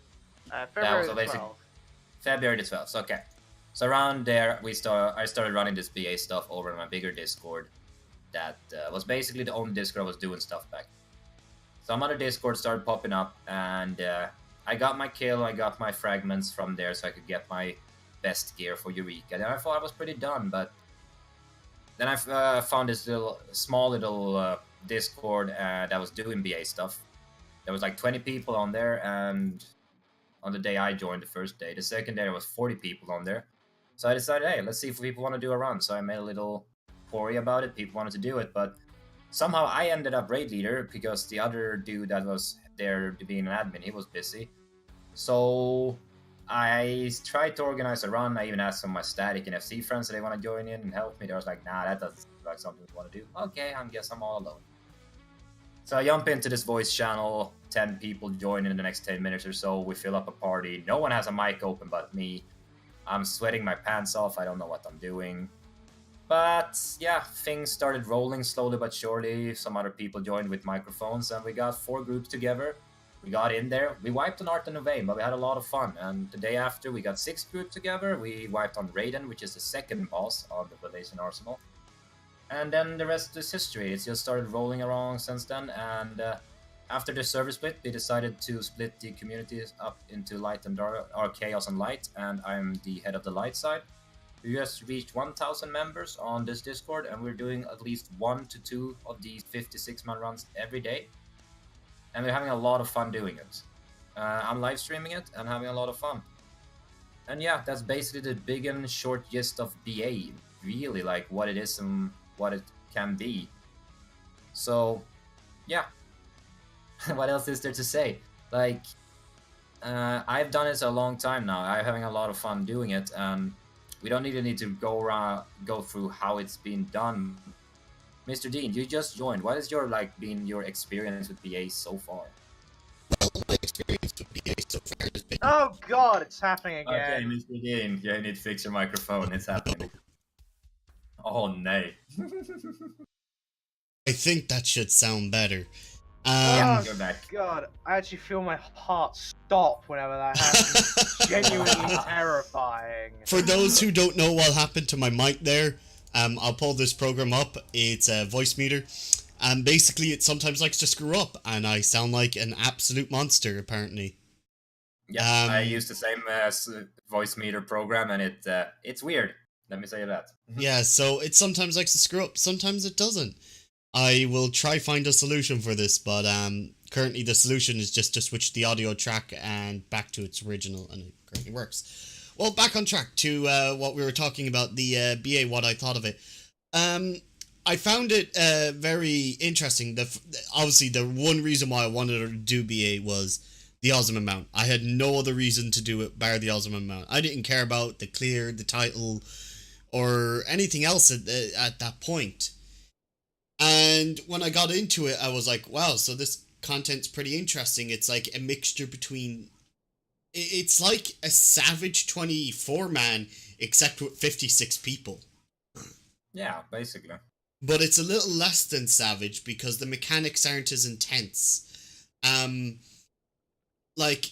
February the 12th. February the 12th, okay. So around there, I started running this BA stuff over in my bigger Discord. That was basically the only Discord I was doing stuff back. Some other Discord started popping up, and I got my kill, I got my fragments from there so I could get my best gear for Eureka. And I thought I was pretty done, but then I found this small little Discord that was doing BA stuff. There was like 20 people on there, and on the day I joined, the first day. The second day, there was 40 people on there. So I decided, hey, let's see if people want to do a run. So I made a little query about it. People wanted to do it, but somehow I ended up raid leader because the other dude that was there being an admin, he was busy. So I tried to organize a run. I even asked some of my static and FC friends if they want to join in and help me. They was like, nah, that doesn't seem like something we want to do. Okay, I guess I'm all alone. So I jump into this voice channel, 10 people join in the next 10 minutes or so. We fill up a party. No one has a mic open but me. I'm sweating my pants off. I don't know what I'm doing. But yeah, things started rolling slowly but surely. Some other people joined with microphones, and we got 4 groups together. We got in there. We wiped on Art and Navain, but we had a lot of fun. And the day after, we got 6 groups together. We wiped on Raiden, which is the second boss of the Valdesian Arsenal. And then the rest is history. It's just started rolling along since then. And after the server split, they decided to split the communities up into light and dark, or chaos and light. And I'm the head of the light side. We just reached 1,000 members on this Discord, and we're doing at least 1 to 2 of these 56-man runs every day. And we're having a lot of fun doing it. I'm live streaming it and having a lot of fun. And yeah, that's basically the big and short gist of BA. Really, like what it is and what it can be. So, yeah. What else is there to say? Like, I've done it a long time now. I'm having a lot of fun doing it, and we don't even need to go through how it's been done. Mr. Dean, you just joined. What has been your experience with BA so far? Well, my experience with BA so far has been... Oh god, it's happening again. Okay, Mr. Dean, you need to fix your microphone. It's happening. Oh, nay. I think that should sound better. Oh You're back. god, I actually feel my heart stop whenever that happens. It's genuinely terrifying. For those who don't know what happened to my mic there, I'll pull this program up. It's a voice meter. And basically it sometimes likes to screw up, and I sound like an absolute monster, apparently. Yeah, I use the same voice meter program, and it's weird. Let me say that. Yeah, so it sometimes likes to screw up, sometimes it doesn't. I will try find a solution for this, but currently the solution is just to switch the audio track and back to its original, and it currently works. Well, back on track to what we were talking about, the BA, what I thought of it. I found it very interesting. Obviously, the one reason why I wanted to do BA was the awesome amount. I had no other reason to do it bar the awesome amount. I didn't care about the clear, the title, or anything else at that point. And when I got into it, I was like, wow, so this content's pretty interesting. It's like a mixture between... It's like a Savage 24-man, except with 56 people. Yeah, basically. But it's a little less than Savage because the mechanics aren't as intense. Like,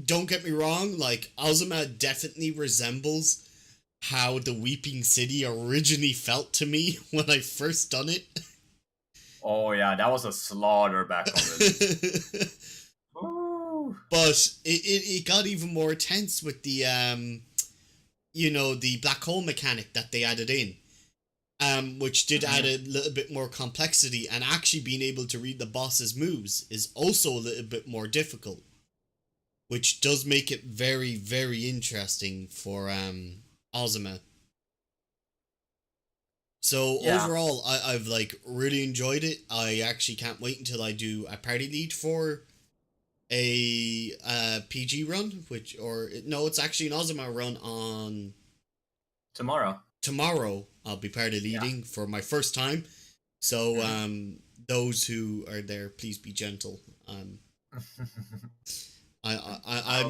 don't get me wrong, like, Ozma definitely resembles how the Weeping City originally felt to me when I first done it. Oh yeah, that was a slaughter back on the But it got even more tense with the the black hole mechanic that they added in. Which did add a little bit more complexity, and actually being able to read the boss's moves is also a little bit more difficult. Which does make it very, very interesting for Ozma. So yeah. Overall, I've like really enjoyed it. I actually can't wait until I do a party lead for a PG run, it's actually an Ozma run on tomorrow. Tomorrow I'll be party leading for my first time. So those who are there, please be gentle. I'm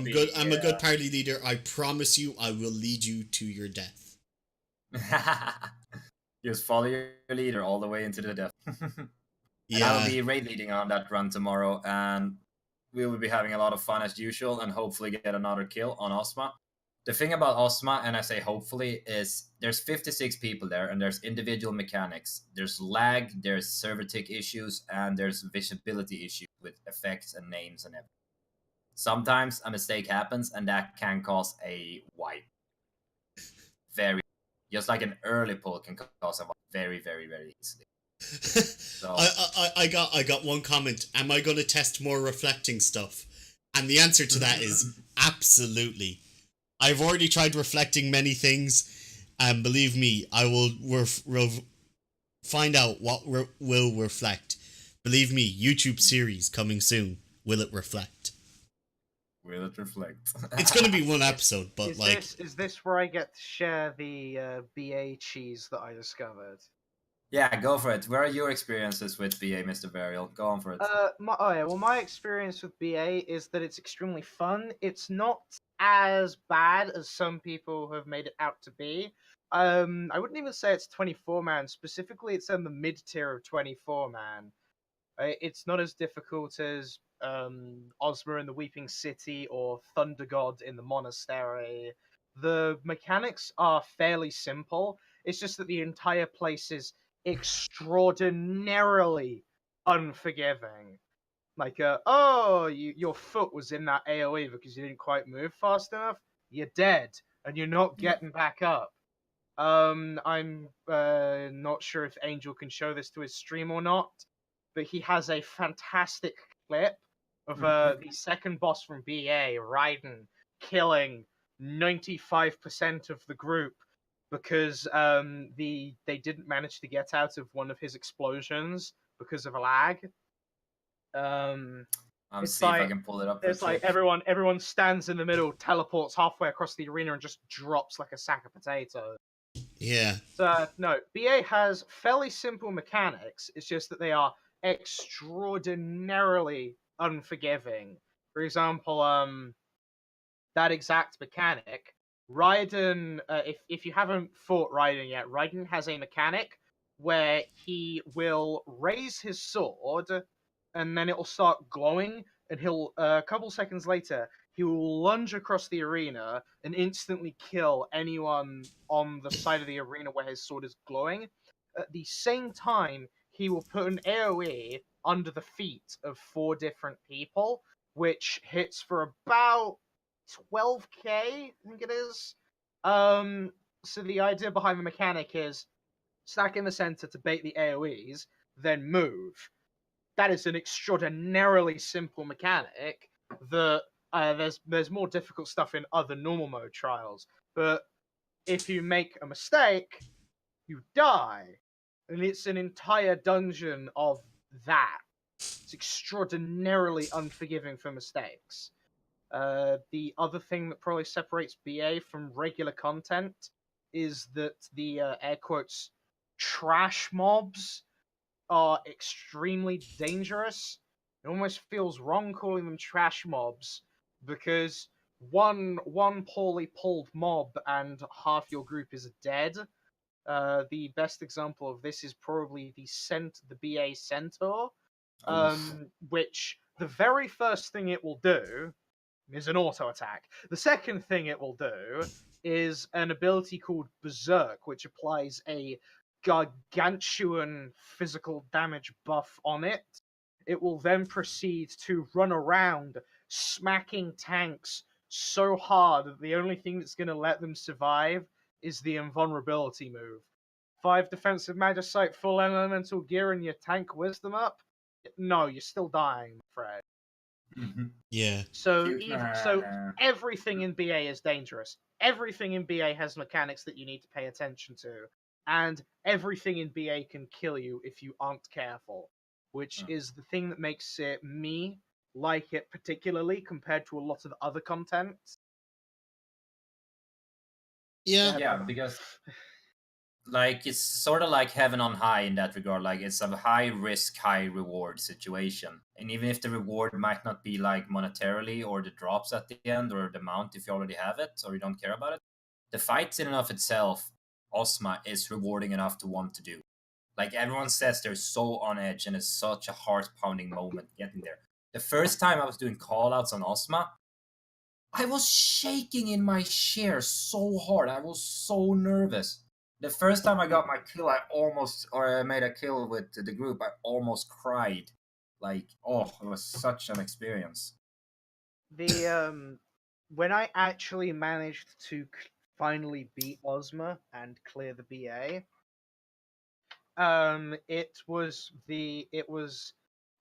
good. I'm a good party leader. I promise you, I will lead you to your death. Just follow your leader all the way into the death. Yeah. I'll be raid leading on that run tomorrow, and we will be having a lot of fun as usual, and hopefully get another kill on Ozma. The thing about Ozma, and I say hopefully, is there's 56 people there, and there's individual mechanics. There's lag, there's server tick issues, and there's visibility issues with effects and names and everything. Sometimes a mistake happens, and that can cause a wipe. Just like an early pull can cause a wipe very, very, very easily. So I got one comment. Am I going to test more reflecting stuff? And the answer to that is absolutely. I've already tried reflecting many things, and believe me, I will find out what will reflect. Believe me, YouTube series coming soon. Will it reflect? Will it reflect? It's going to be one episode, but is this where I get to share the BA cheese that I discovered? Yeah, go for it. Where are your experiences with BA, Mr. Burial? Go on for it. My experience with BA is that it's extremely fun. It's not as bad as some people have made it out to be. I wouldn't even say it's 24-man. Specifically, it's in the mid-tier of 24-man. It's not as difficult as Ozma in the Weeping City or Thunder God in the Monastery. The mechanics are fairly simple. It's just that the entire place is extraordinarily unforgiving. Like, your foot was in that AoE because you didn't quite move fast enough. You're dead, and you're not getting back up. I'm not sure if Angel can show this to his stream or not, but he has a fantastic clip of the second boss from BA, Raiden, killing 95% of the group because they didn't manage to get out of one of his explosions because of a lag. It's see if I like can pull it up. it's like everyone stands in the middle, teleports halfway across the arena, and just drops like a sack of potatoes. Yeah. So no, BA has fairly simple mechanics. It's just that they are extraordinarily unforgiving. For example, that exact mechanic, Raiden. If you haven't fought Raiden yet, Raiden has a mechanic where he will raise his sword, and then it will start glowing, and he'll a couple seconds later he will lunge across the arena and instantly kill anyone on the side of the arena where his sword is glowing. At the same time, he will put an AoE under the feet of 4 different people, which hits for about 12k, I think it is. So the idea behind the mechanic is stack in the center to bait the AoEs, then move. That is an extraordinarily simple mechanic that there's more difficult stuff in other normal mode trials, but if you make a mistake, you die, and it's an entire dungeon of that. It's extraordinarily unforgiving for mistakes. The other thing that probably separates BA from regular content is that the air quotes trash mobs are extremely dangerous. It almost feels wrong calling them trash mobs because one poorly pulled mob and half your group is dead. The best example of this is probably the BA Centaur, which the very first thing it will do is an auto attack. The second thing it will do is an ability called Berserk, which applies a gargantuan physical damage buff on it. It will then proceed to run around smacking tanks so hard that the only thing that's going to let them survive is the invulnerability move. 5 defensive magicite, full elemental gear, and your tank wisdom up? No, you're still dying, Fred. Yeah. So everything in BA is dangerous. Everything in BA has mechanics that you need to pay attention to, and everything in BA can kill you if you aren't careful, which is the thing that makes me like it particularly compared to a lot of other content. Yeah. Because like it's sort of like heaven on high in that regard. Like it's a high risk, high reward situation, and even if the reward might not be like monetarily or the drops at the end or the amount if you already have it or you don't care about it, the fights in and of itself, Osma is rewarding enough to want to do. Like everyone says, they're so on edge, and it's such a heart-pounding moment getting there. The first time I was doing callouts on Osma, I was shaking in my chair so hard. I was so nervous. The first time I got my kill, I made a kill with the group, I almost cried. Like, oh, it was such an experience. When I actually managed to finally beat Ozma and clear the BA, it was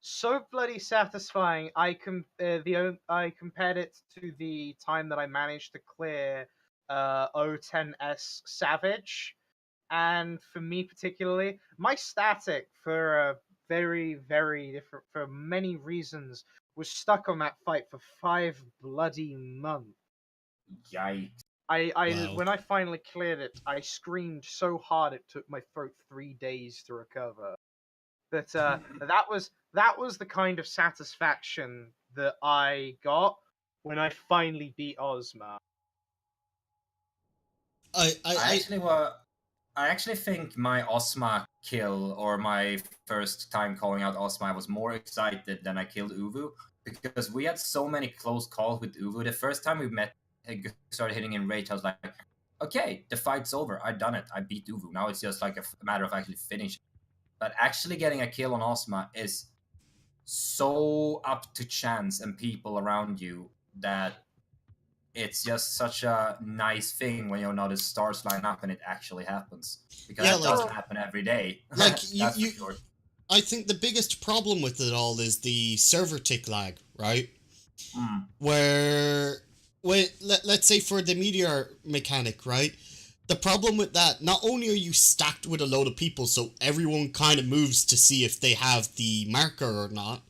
so bloody satisfying. I compared it to the time that I managed to clear O10S Savage, and for me particularly, my static for for many reasons was stuck on that fight for 5 bloody months. Yikes. Wow. When I finally cleared it, I screamed so hard it took my throat 3 days to recover. But that was the kind of satisfaction that I got when I finally beat Ozma. I actually think my Osma kill, or my first time calling out Osma, I was more excited than I killed Uvu, because we had so many close calls with Uvu. The first time we met, started hitting in rage, I was like, okay, the fight's over. I've done it. I beat Uvu. Now it's just like a matter of actually finishing. But actually getting a kill on Ozma is so up to chance and people around you that it's just such a nice thing when the stars line up and it actually happens. Because Yeah, that doesn't happen every day. Like, That's for sure. I think the biggest problem with it all is the server tick lag, right? Where, let's say for the meteor mechanic, right? The problem with that, not only are you stacked with a load of people, so everyone kind of moves to see if they have the marker or not,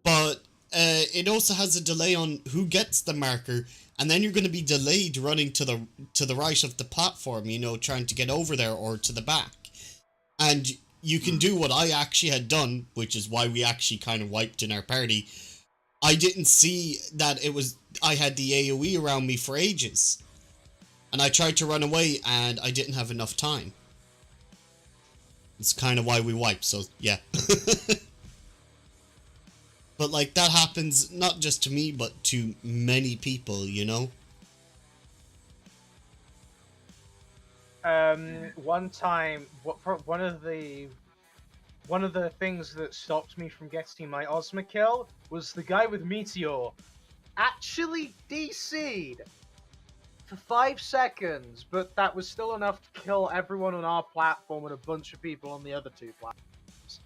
but it also has a delay on who gets the marker, and then you're going to be delayed running to the right of the platform, trying to get over there or to the back. And you can do what I actually had done, which is why we actually kind of wiped in our party. I didn't see that I had the AoE around me for ages. And I tried to run away, and I didn't have enough time. It's kind of why we wiped, so yeah. But, like, that happens not just to me, but to many people, One time, one of the things that stopped me from getting my Ozma kill was the guy with Meteor actually DC'd for 5 seconds, but that was still enough to kill everyone on our platform and a bunch of people on the other 2 platforms.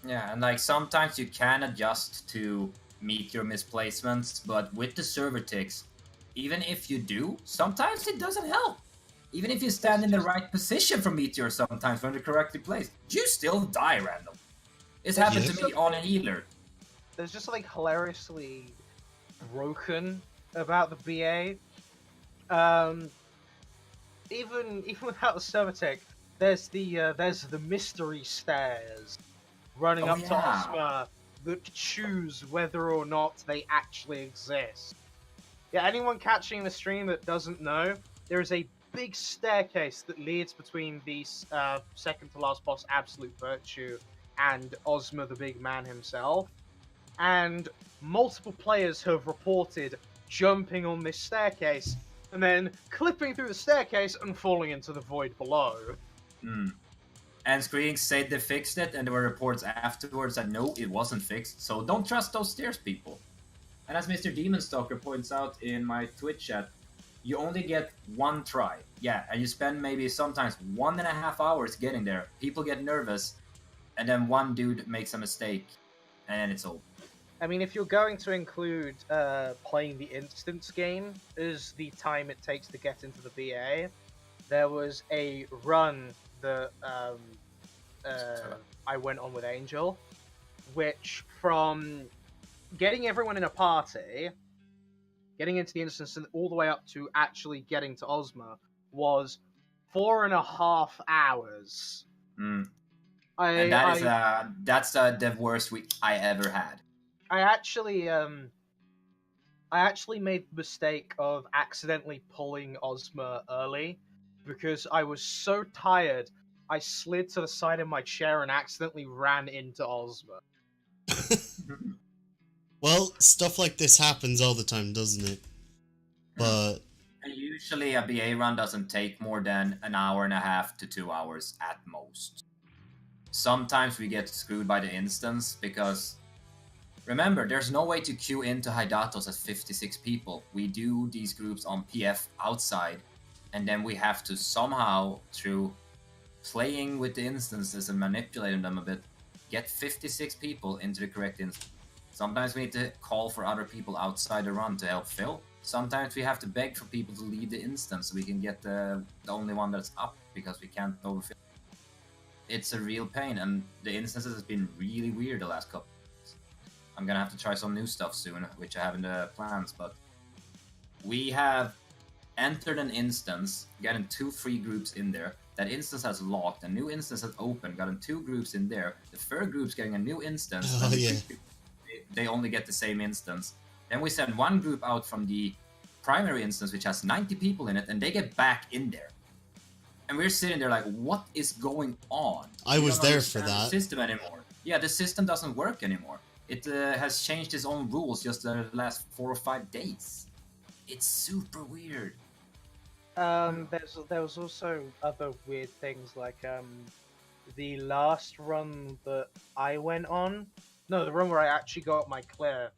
Yeah, and like sometimes you can adjust to meteor misplacements, but with the server ticks, even if you do, sometimes it doesn't help. Even if you stand in the right position for meteor sometimes when they're correctly placed, you still die random. It's happened to me on a healer. There's just like hilariously broken about the BA. Even without the server tick, there's the mystery stairs running up to Ozma that choose whether or not they actually exist. Yeah, anyone catching the stream that doesn't know, there is a big staircase that leads between the second to last boss, Absolute Virtue, and Ozma the Big Man himself. And multiple players have reported jumping on this staircase and then clipping through the staircase and falling into the void below. And Screening said they fixed it, and there were reports afterwards that no, it wasn't fixed, so don't trust those stairs, people. And as Mr. Demonstalker points out in my Twitch chat, you only get 1 try. Yeah, and you spend maybe sometimes 1.5 hours getting there. People get nervous, and then one dude makes a mistake, and it's over. I mean, if you're going to include playing the instance game as the time it takes to get into the BA, there was a run that I went on with Angel, which from getting everyone in a party, getting into the instance, and all the way up to actually getting to Ozma was 4.5 hours. And that's the worst week I ever had. I actually made the mistake of accidentally pulling Ozma early because I was so tired. I slid to the side of my chair and accidentally ran into Ozma. Well, stuff like this happens all the time, doesn't it? But usually a BA run doesn't take more than 1.5 hours to 2 hours at most. Sometimes we get screwed by the instance because, remember, there's no way to queue into Hydatos as 56 people. We do these groups on PF outside, and then we have to somehow, through playing with the instances and manipulating them a bit, get 56 people into the correct instance. Sometimes we need to call for other people outside the run to help fill. Sometimes we have to beg for people to leave the instance so we can get the only one that's up because we can't overfill. It's a real pain, and the instances has been really weird the last couple of weeks. I'm gonna have to try some new stuff soon, which I have in the plans, but we have entered an instance, gotten 2 free groups in there. That instance has locked, a new instance has opened, gotten 2 groups in there. The third group's getting a new instance. Oh, yeah. They only get the same instance. Then we send 1 group out from the primary instance, which has 90 people in it, and they get back in there. And we're sitting there like, what is going on? I was there for that. The system anymore. Yeah, the system doesn't work anymore. It has changed its own rules just the last 4 or 5 days. It's super weird. There was also other weird things like the last run that I went on. No, the run where I actually got my clear.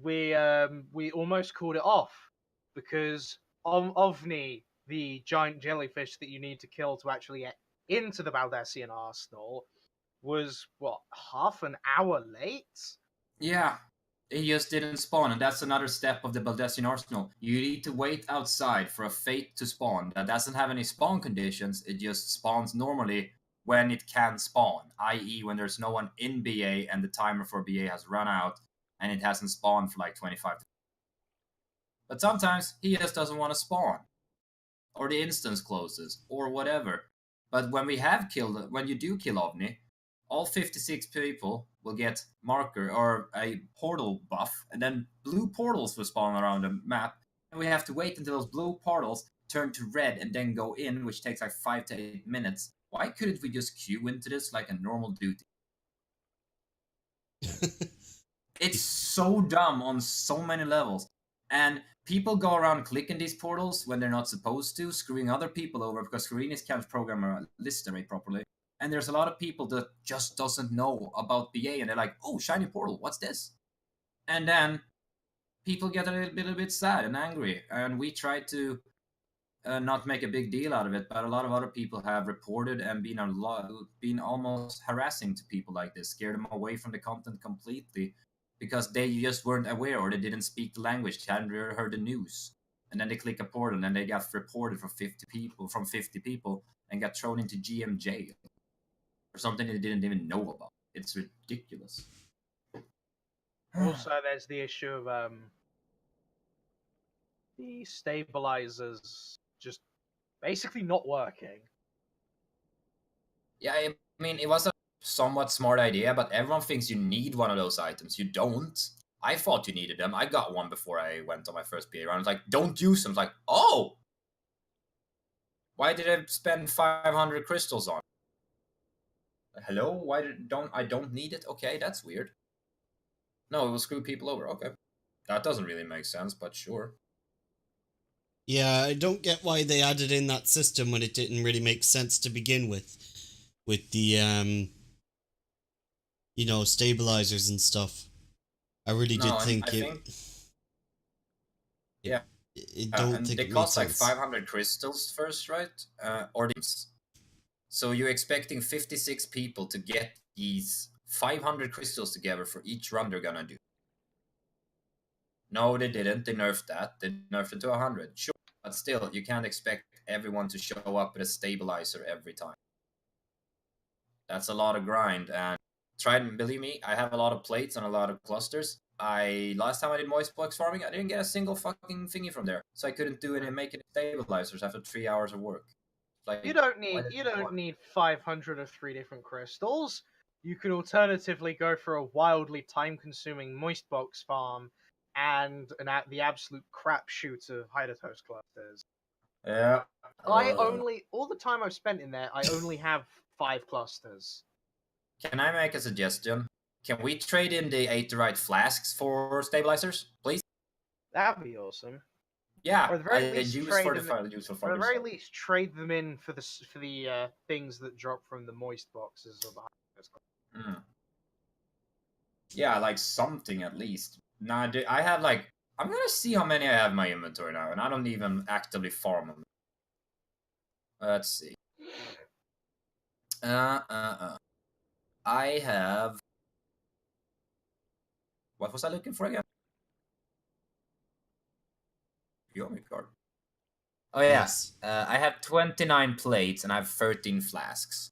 We almost called it off because Ovni, the giant jellyfish that you need to kill to actually get into the Baldesion Arsenal, was what, half an hour late? Yeah, it just didn't spawn, and that's another step of the Baldesion Arsenal. You need to wait outside for a fate to spawn that doesn't have any spawn conditions, it just spawns normally when it can spawn, i.e. when there's no one in BA and the timer for BA has run out and it hasn't spawned for like 25. But sometimes he just doesn't want to spawn, or the instance closes, or whatever. But when you do kill OVNI, all 56 people will get marker or a portal buff, and then blue portals will spawn around the map, and we have to wait until those blue portals turn to red and then go in, which takes like 5 to 8 minutes. Why couldn't we just queue into this like a normal duty? It's so dumb on so many levels. And people go around clicking these portals when they're not supposed to, screwing other people over because Karini's can't program a list array properly. And there's a lot of people that just doesn't know about BA and they're like, oh, shiny portal, what's this? And then people get a little bit sad and angry. And we try to not make a big deal out of it, but a lot of other people have reported and been almost harassing to people like this, scared them away from the content completely because they just weren't aware or they didn't speak the language, hadn't heard the news. And then they click a portal and then they got reported from 50 people and got thrown into GM jail for something they didn't even know about. It's ridiculous. Also, there's the issue of the stabilizers just basically not working. Yeah, I mean, it was a somewhat smart idea, but everyone thinks you need one of those items. You don't. I thought you needed them. I got one before I went on my first PA round. I was like, don't use them. I was like, oh! Why did I spend 500 crystals on it? Hello? Why I don't need it? Okay, that's weird. No, it will screw people over. Okay. That doesn't really make sense, but sure. Yeah, I don't get why they added in that system when it didn't really make sense to begin with. With the, you know, stabilizers and stuff. I really did think yeah. It don't and think they it cost made like sense. 500 crystals first, right? Or so you're expecting 56 people to get these 500 crystals together for each run they're gonna do. No, they didn't. They nerfed that. They nerfed it to 100. Sure, but still, you can't expect everyone to show up with a stabilizer every time. That's a lot of grind, and believe me, I have a lot of plates and a lot of clusters. Last time I did moist box farming, I didn't get a single fucking thingy from there, so I couldn't do any making stabilizers after 3 hours of work. Like, you don't need 500 of 3 different crystals. You could alternatively go for a wildly time-consuming moist box farm and the absolute crapshoot of Hydatos clusters. Yeah. All the time I've spent in there, I only have 5 clusters. Can I make a suggestion? Can we trade in the Aetheryte flasks for stabilizers, please? That'd be awesome. Yeah, or at the very least, for the very least, trade them in for the things that drop from the moist boxes or the Yeah, like something at least. Now, I have like, I'm gonna see how many I have in my inventory now, and I don't even actively farm them. Let's see. I have. What was I looking for again? Yomi card. Oh yeah, yes. I have 29 plates and I have 13 flasks.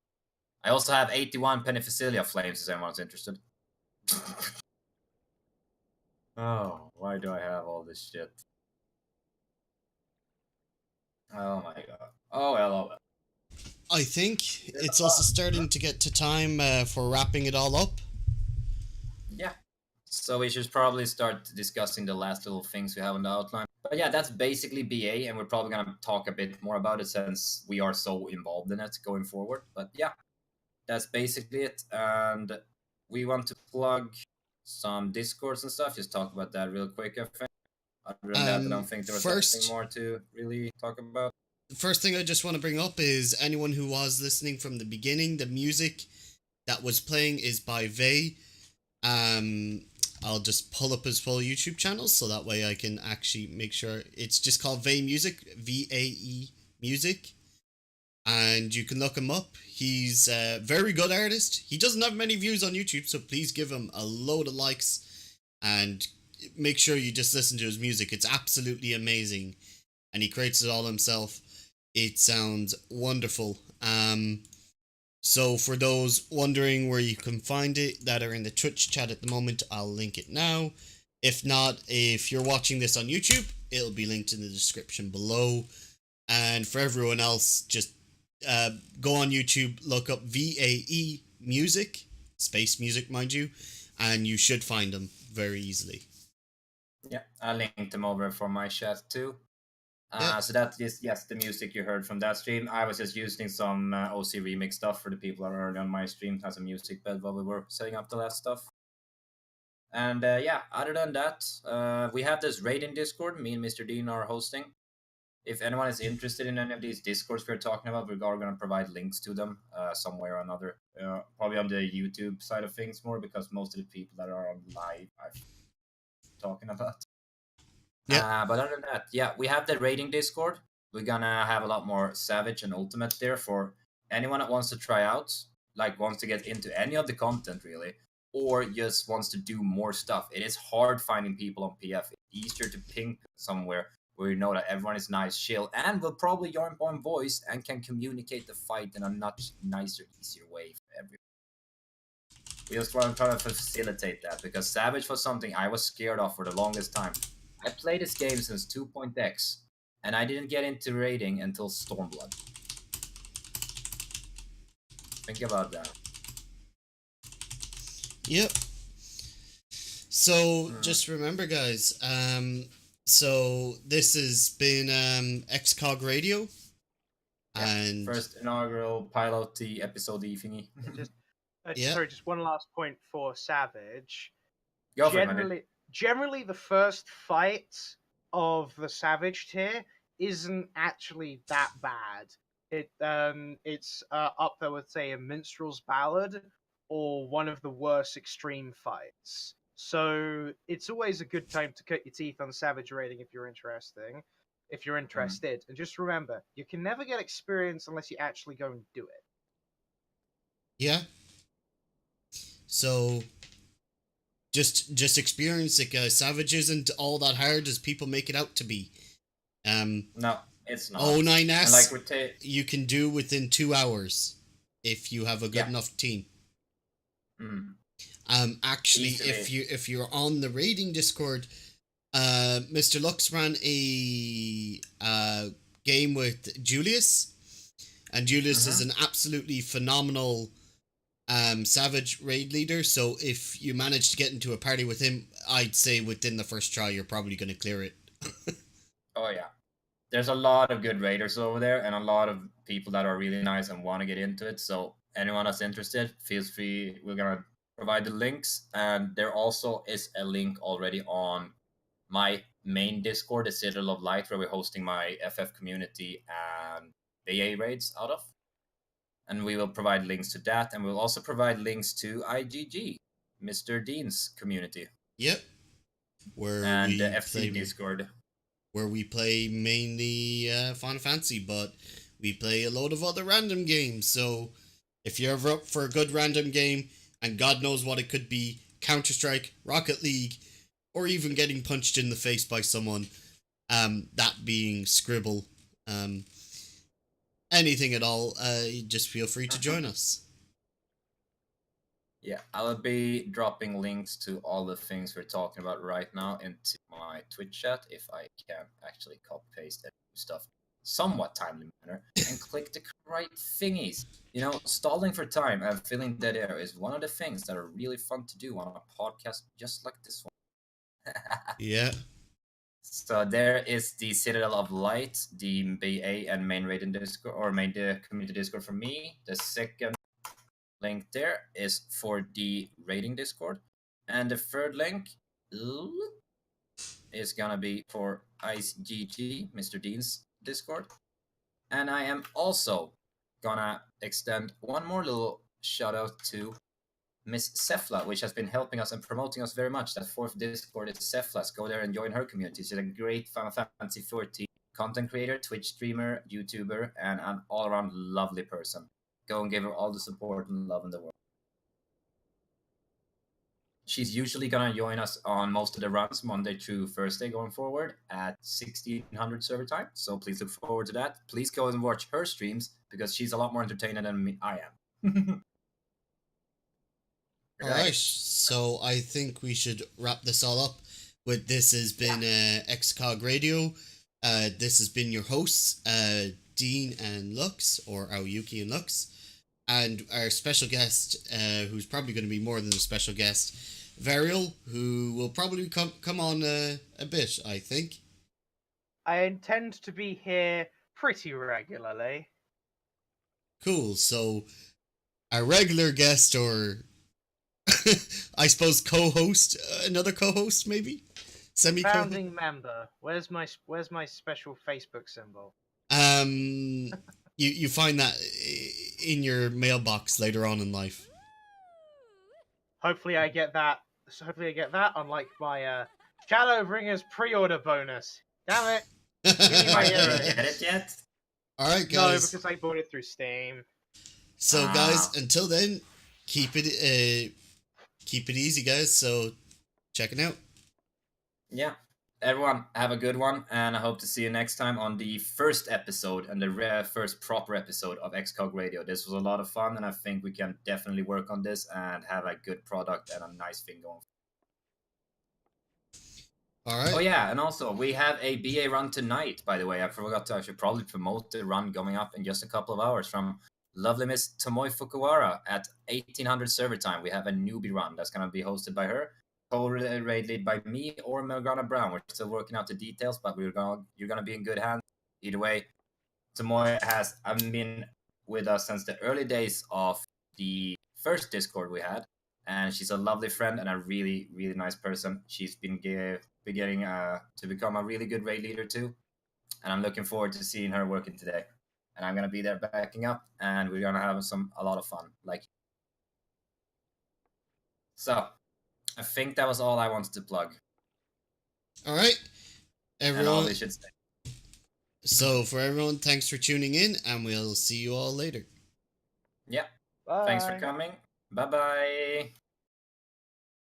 I also have 81 Pennificilia flames, if anyone's interested. Oh, why do I have all this shit? Oh my god. Oh well, oh well. I think it's also starting to get to time for wrapping it all up. Yeah. So we should probably start discussing the last little things we have on the outline. But yeah, that's basically BA, and we're probably going to talk a bit more about it since we are so involved in it going forward. But yeah, that's basically it. And we want to plug some Discords and stuff. Just talk about that real quick, I think. Other than that, I don't think there was anything more to really talk about. first thing I just want to bring up is anyone who was listening from the beginning, the music that was playing is by Vey. I'll just pull up his full YouTube channel so that way I can actually make sure. It's just called Vey Music, VAE Music, and you can look him up. He's a very good artist. He doesn't have many views on YouTube, so please give him a load of likes and make sure you just listen to his music. It's absolutely amazing, and he creates it all himself. It sounds wonderful. So for those wondering where you can find it that are in the Twitch chat at the moment, I'll link it now. If not, if you're watching this on YouTube, it'll be linked in the description below. And for everyone else, just go on YouTube, look up VAE Music, space music, mind you, and you should find them very easily. Yeah, I linked them over for my chat too. So that is, yes, the music you heard from that stream. I was just using some OC remix stuff for the people that are early on my stream as a music bed while we were setting up the last stuff. And yeah, other than that, we have this raid in Discord. Me and Mr. Dean are hosting. If anyone is interested in any of these Discords we're talking about, we are going to provide links to them somewhere or another. Probably on the YouTube side of things more, because most of the people that are on live are talking about. Yeah. But other than that, yeah, we have the raiding Discord. We're gonna have a lot more Savage and Ultimate there for anyone that wants to try out, like wants to get into any of the content really, or just wants to do more stuff. It is hard finding people on PF. It's easier to ping somewhere where you know that everyone is nice, chill, and will probably yarn on voice and can communicate the fight in a much nicer, easier way for everyone. We just want to try to facilitate that, because Savage was something I was scared of for the longest time. I played this game since 2.x, and I didn't get into raiding until Stormblood. Think about that. Yep. So, just remember, guys, so this has been Excog Radio. Yeah, and first inaugural pilot episode thingy. Sorry, just one last point for Savage. Go for it, Generally, the first fight of the Savage tier isn't actually that bad. It's up there with, say, a Minstrel's Ballad or one of the worst extreme fights. So it's always a good time to cut your teeth on Savage raiding if you're interested. And just remember, you can never get experience unless you actually go and do it. Yeah. So just experience it, guys. Savage isn't all that hard as people make it out to be. No, it's not. 09S, like you can do within 2 hours if you have a good enough team. Actually, easily. if you're on the raiding Discord, Mr. Lux ran a game with Julius, and Julius is an absolutely phenomenal Savage raid leader. So if you manage to get into a party with him, I'd say within the first try you're probably going to clear it. Oh yeah, there's a lot of good raiders over there, and a lot of people that are really nice and want to get into it. So anyone that's interested, feel free. We're gonna provide the links, and there also is a link already on my main Discord, the Citadel of Light, where we're hosting my FF community and BA raids out of. And we will provide links to that, and we'll also provide links to IGG, Mr. Dean's community. Yep. And the FC Discord. Where we play mainly Final Fantasy, but we play a load of other random games. So if you're ever up for a good random game, and God knows what it could be, Counter-Strike, Rocket League, or even getting punched in the face by someone, that being Scribble, anything at all, just feel free to join us. Yeah, I'll be dropping links to all the things we're talking about right now into my Twitch chat, if I can actually copy-paste and do stuff somewhat timely manner, and click the right thingies. You know, stalling for time and filling dead air is one of the things that are really fun to do on a podcast just like this one. Yeah. So there is the Citadel of Light, the BA and main raid in Discord, or main community Discord for me. The second link there is for the raiding Discord, and the third link is gonna be for IceGG, Mr. Dean's Discord. And I am also gonna extend one more little shout out to Miss Sefla, which has been helping us and promoting us very much. That 4th Discord is Sefla's. Go there and join her community. She's a great Final Fantasy 14 content creator, Twitch streamer, YouTuber, and an all-around lovely person. Go and give her all the support and love in the world. She's usually gonna join us on most of the runs Monday through Thursday going forward at 1600 server time. So please look forward to that. Please go and watch her streams because she's a lot more entertaining than I am. Alright, so I think we should wrap this all up with this has been Excog Radio. This has been your hosts, Dean and Lux, or Aoyuki and Lux, and our special guest, who's probably going to be more than a special guest, Varial, who will probably come on a bit, I think. I intend to be here pretty regularly. Cool, so a regular guest, or I suppose co-host, another co-host maybe? Semi-co-host? Founding member. Where's my special Facebook symbol? You find that in your mailbox later on in life. Hopefully I get that. Unlike my Shadowbringers pre-order bonus. Damn it! Give me my earring. Get it yet? All right, guys. No, because I bought it through Steam. So, guys, until then, keep it easy, guys. So, check it out. Yeah. Everyone, have a good one, and I hope to see you next time on the first episode and the first proper episode of Excog Radio. This was a lot of fun, and I think we can definitely work on this and have a good product and a nice thing going. All right. Oh yeah, and also we have a BA run tonight, by the way. I forgot to actually probably promote the run going up in just a couple of hours from lovely Miss Tomoe Fukuwara at 1800 server time. We have a newbie run that's going to be hosted by her. Co-raid lead by me or Morgana Brown. We're still working out the details, but you're gonna be in good hands. Either way, Tomoe has been with us since the early days of the first Discord we had, and she's a lovely friend and a really, really nice person. She's been beginning to become a really good raid leader too, and I'm looking forward to seeing her working today. And I'm gonna be there backing up, and we're gonna have a lot of fun. So. I think that was all I wanted to plug. All right, everyone. And all they should say. So for everyone, thanks for tuning in, and we'll see you all later. Yeah. Bye. Thanks for coming. Bye-bye.